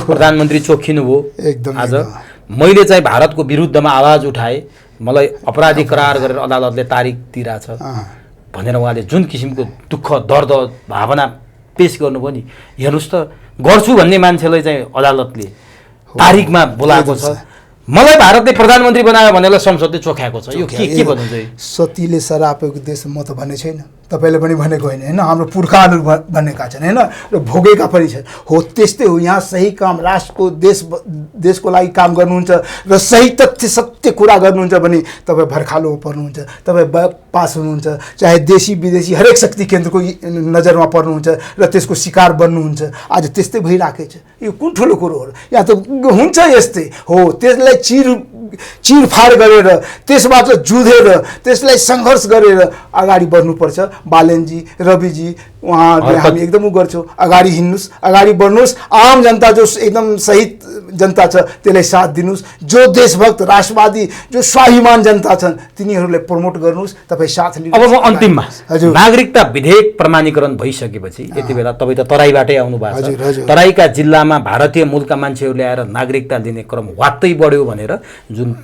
प्रधानमन्त्री चोखिनु भयो। एकदम आज मैले चाहिँ भारतको विरुद्धमा आवाज उठाए, मलाई अपराधी करार गरेर अदालतले तारिक दिइरहेछ भनेर उहाँले जुन किसिमको दुःख दर्द भावना पेश गर्नुभयो नि, हेर्नुहोस् त, गर्छु भन्ने मान्छेलाई चाहिँ अदालतले तारिकमा बोलाएको छ। मलाई भारतले प्रधानमन्त्री बनायो भनेर संसदले चोख्याएको छ। यो के भन्नुहुन्छ? सतीले सरापेको देश म त भन्ने छैन, तपाईँले पनि भनेको होइन होइन, हाम्रो पुर्खाहरू भनेका छन् होइन, र भोगेका पनि छन्। हो त्यस्तै हो, यहाँ सही काम राष्ट्रको देशको लागि काम गर्नुहुन्छ र सही तथ्य सत्य कुरा गर्नुहुन्छ भने तपाईँ भर्खालोमा पर्नुहुन्छ, तपाईँ पास हुनुहुन्छ, चाहे देशी विदेशी हरेक शक्ति केन्द्रको नजरमा पर्नुहुन्छ र त्यसको शिकार बन्नुहुन्छ। आज त्यस्तै भइराखेको छ। यो कुन ठुलो कुरो हो? यहाँ त हुन्छ यस्तै हो, त्यसलाई चिरफाड गरेर त्यसबाट जुधेर त्यसलाई सङ्घर्ष गरेर अगाडि बढ्नुपर्छ। बालेनजी, रविजी, उहाँहरूले हामी एकदम उ गर्छौँ, अगाडि हिँड्नुहोस्, अगाडि बढ्नुहोस्। आम जनता जो एकदम सही जनता छ त्यसलाई साथ दिनुहोस्। जो देशभक्त राष्ट्रवादी जो स्वाभिमान जनता छन् तिनीहरूलाई प्रमोट गर्नुहोस्, तपाईँ साथ लिनुहोस्। अब म अन्तिममा, हजुर, नागरिकता विधेयक प्रमाणीकरण भइसकेपछि यति बेला तपाईँ त तराईबाटै आउनु भएको छ, तराईका जिल्लामा भारतीय मूलका मान्छेहरूले आएर नागरिकता लिने क्रम वात्तै बढ्यो भनेर जुन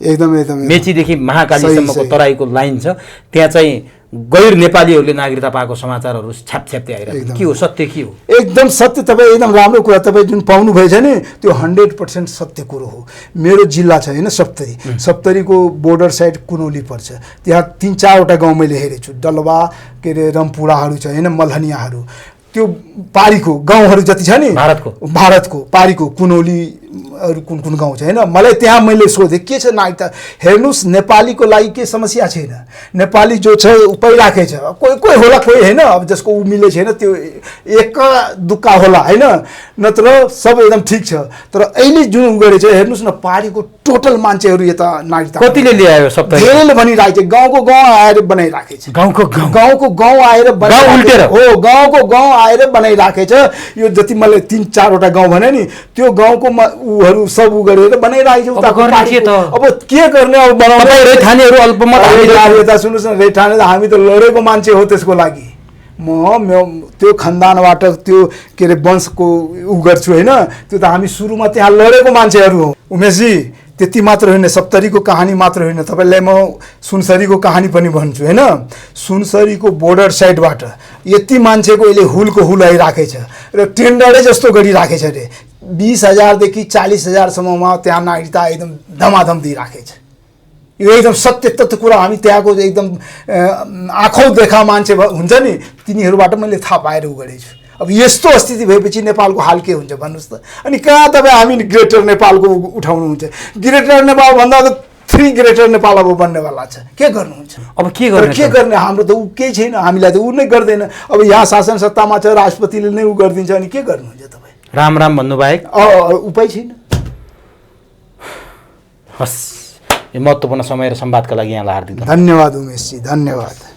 एकदम मेचीदेखि महाकालीसम्मको तराईको लाइन छ, त्यहाँ चाहिँ गैर नेपालीहरूले नागरिकता पाएको समाचारहरू छ्यापछ्याप्दै आइरहेको के हो सत्य के हो? एकदम सत्य। तपाईँ एकदम राम्रो कुरा तपाईँ जुन पाउनुभएछ नि त्यो 100% सत्य कुरो हो। मेरो जिल्ला छ होइन सप्तरी, सप्तरीको बोर्डर साइड कुनौली पर्छ। त्यहाँ 3-4वटा गाउँ मैले हेरेको छु। डलवा के अरे रम्पुडाहरू छ होइन, मल्हनियाहरू, त्यो पारीको गाउँहरू जति छ नि भारतको पारीको कुनौलीहरू कुन कुन गाउँ छ होइन, मलाई त्यहाँ मैले सोधेँ के छ नागरिकता। हेर्नुहोस् नेपालीको लागि के समस्या छैन, नेपाली जो छ ऊ पाइराखेको छ। कोही कोही होला कोही होइन, अब जसको ऊ मिले छैन त्यो एका दुक्का होला होइन, नत्र सब एकदम ठिक छ। तर अहिले जुन ऊ गरेछ हेर्नुहोस् न, पारीको टोटल मान्छेहरू यता नागरिकता कतिले ल्यायो? सब धेरैले भनिराखेको छ, गाउँको गाउँ आएर बनाइराखेको छ, गाउँको गाउँ आएर हो, गाउँको गाउँ आएर बनाइराखेको छ। यो जति मैले 3-4वटा गाउँ भने नि त्यो गाउँको उहरू सब उ गरेर बनाइराखेको छ। अब के गर्ने, अब बनाउने रैथानेहरू अल्पमत यता सुन्नुहोस् न, रैथाने हामी त लडेको मान्छे हो त्यसको लागि। म त्यो खानदानबाट त्यो के अरे वंशको उ गर्छु होइन, त्यो त हामी सुरुमा त्यहाँ लडेको मान्छेहरू हो। उमेशजी त्यति मात्र होइन, सप्तरीको कहानी मात्र होइन, तपाईँलाई म सुनसरीको कहानी पनि भन्छु होइन। सुनसरीको बोर्डर साइडबाट यति मान्छेको अहिले हुलको हुल आइराखेको छ र टेन्डरै जस्तो गरिराखेको छ अरे। 20,000 देखि 40,000सम्ममा त्यहाँ नागरिकता एकदम धमाधम दिइराखेको छ। यो एकदम सत्य तथ्य कुरा। हामी त्यहाँको एकदम आँखौँ देखा मान्छे हुन्छ नि, तिनीहरूबाट मैले थाहा पाएर उ गरेको छु। अब यस्तो स्थिति भएपछि नेपालको हाल के हुन्छ भन्नुहोस् त। अनि कहाँ तपाईँ हामी ग्रेटर नेपालको उठाउनुहुन्छ? ग्रेटर नेपाल भन्दा त 3 ग्रेटर नेपाल अब बन्नेवाला छ। के गर्नुहुन्छ? अब के गर्ने? हाम्रो त ऊ केही छैन, हामीलाई त ऊ नै गर्दैन। अब यहाँ शासन सत्तामा छ, राष्ट्रपतिले नै ऊ गरिदिन्छ, अनि के गर्नुहुन्छ तपाईँ? राम राम भन्नुभएको उपाय छैन। हस्, यो महत्त्वपूर्ण समय र संवादका लागि यहाँलाई हार्दिक धन्यवाद उमेशजी, धन्यवाद।